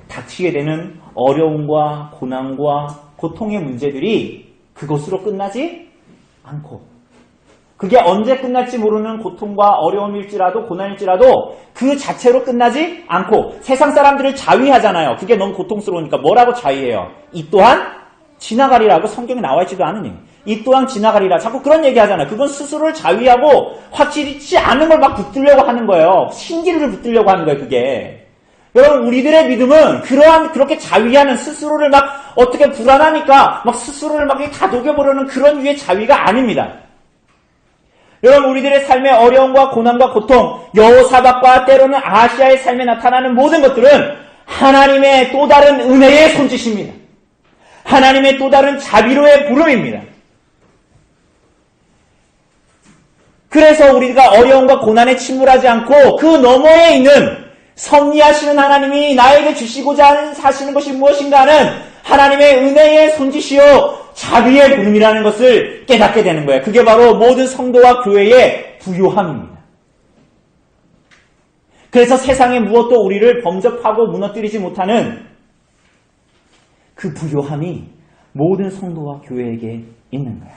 닥치게 되는 어려움과 고난과 고통의 문제들이 그것으로 끝나지 않고, 그게 언제 끝날지 모르는 고통과 어려움일지라도 고난일지라도 그 자체로 끝나지 않고, 세상 사람들을 자위하잖아요. 그게 너무 고통스러우니까 뭐라고 자위해요? 이 또한 지나가리라고 성경에 나와있지도 않으니, 이 또한 지나가리라, 자꾸 그런 얘기 하잖아요. 그건 스스로를 자위하고 확실치 않은 걸 막 붙들려고 하는 거예요. 신기를 붙들려고 하는 거예요, 그게. 여러분, 우리들의 믿음은 그렇게 자위하는, 스스로를 막 어떻게 불안하니까 막 스스로를 막 다독여보려는 그런 유의 자위가 아닙니다. 여러분, 우리들의 삶의 어려움과 고난과 고통, 여호사밧과 때로는 아하시아의 삶에 나타나는 모든 것들은 하나님의 또 다른 은혜의 손짓입니다. 하나님의 또 다른 자비로의 부름입니다. 그래서 우리가 어려움과 고난에 침몰하지 않고 그 너머에 있는 섭리하시는 하나님이 나에게 주시고자 하시는 것이 무엇인가 하는 하나님의 은혜의 손짓이요 자비의 부름이라는 것을 깨닫게 되는 거예요. 그게 바로 모든 성도와 교회의 부요함입니다. 그래서 세상의 무엇도 우리를 범접하고 무너뜨리지 못하는 그 부요함이 모든 성도와 교회에게 있는 거예요.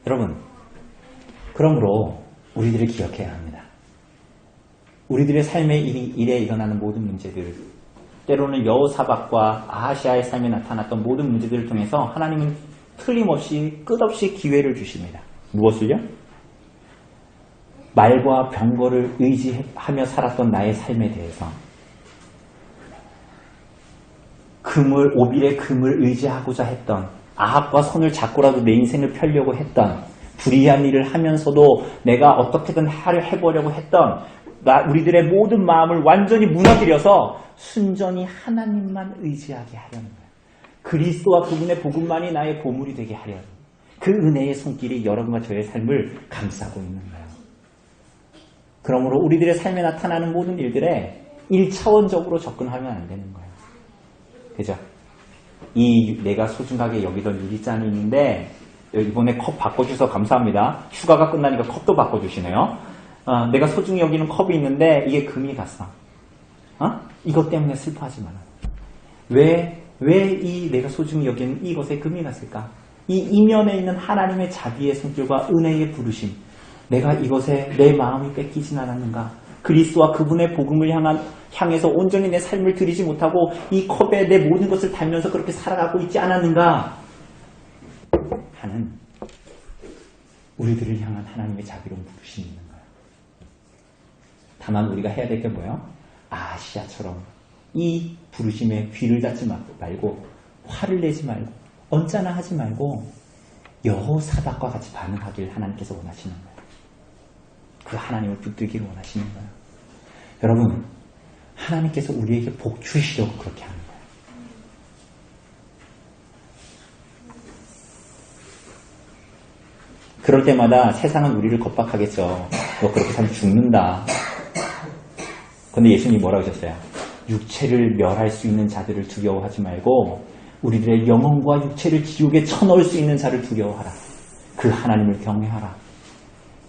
여러분, 그러므로 우리들이 기억해야 합니다. 우리들의 삶의 일에 일어나는 모든 문제들, 때로는 여호사밧과 아하시아의 삶에 나타났던 모든 문제들을 통해서 하나님은 틀림없이 끝없이 기회를 주십니다. 무엇을요? 말과 병거를 의지하며 살았던 나의 삶에 대해서, 오빌의 금을 의지하고자 했던, 아합과 손을 잡고라도 내 인생을 펴려고 했던, 불의한 일을 하면서도 내가 어떻게든 해보려고 했던 우리들의 모든 마음을 완전히 무너뜨려서 순전히 하나님만 의지하게 하려는 거예요. 그리스도와 그분의 복음만이 나의 보물이 되게 하려는, 그 은혜의 손길이 여러분과 저의 삶을 감싸고 있는 거예요. 그러므로 우리들의 삶에 나타나는 모든 일들에 1차원적으로 접근하면 안 되는 거예요. 그죠? 이 내가 소중하게 여기던 유리잔이 있는데 이번에 컵 바꿔주셔서 감사합니다. 휴가가 끝나니까 컵도 바꿔주시네요. 내가 소중히 여기는 컵이 있는데 이게 금이 갔어. 이것 때문에 슬퍼하지 마라. 왜 이 내가 소중히 여기는 이것에 금이 갔을까? 이 이면에 있는 하나님의 자비의 손길과 은혜의 부르심, 내가 이것에 내 마음이 뺏기진 않았는가? 그리스도와 그분의 복음을 향해서 온전히 내 삶을 드리지 못하고 이 컵에 내 모든 것을 달면서 그렇게 살아가고 있지 않았는가? 하는 우리들을 향한 하나님의 자비로운 부르심이 있는 거예요. 다만 우리가 해야 될 게 뭐예요? 아시아처럼 이 부르심에 귀를 닫지 말고 화를 내지 말고 언짢아 하지 말고 여호사밧과 같이 반응하길 하나님께서 원하시는 거예요. 그 하나님을 붙들기를 원하시는 거예요. 여러분, 하나님께서 우리에게 복 주시려고 그렇게 하는 거예요. 그럴 때마다 세상은 우리를 겁박하겠죠. 너 그렇게 살면 죽는다. 근데 예수님이 뭐라고 하셨어요? 육체를 멸할 수 있는 자들을 두려워하지 말고 우리들의 영혼과 육체를 지옥에 쳐넣을 수 있는 자를 두려워하라. 그 하나님을 경외하라.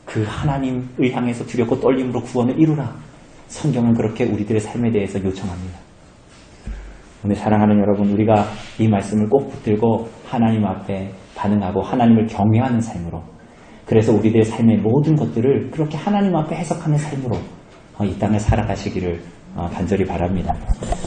그 하나님을 향해서 두렵고 떨림으로 구원을 이루라. 성경은 그렇게 우리들의 삶에 대해서 요청합니다. 오늘 사랑하는 여러분, 우리가 이 말씀을 꼭 붙들고 하나님 앞에 반응하고 하나님을 경외하는 삶으로, 그래서 우리들의 삶의 모든 것들을 그렇게 하나님 앞에 해석하는 삶으로 이 땅에 살아가시기를 간절히 바랍니다.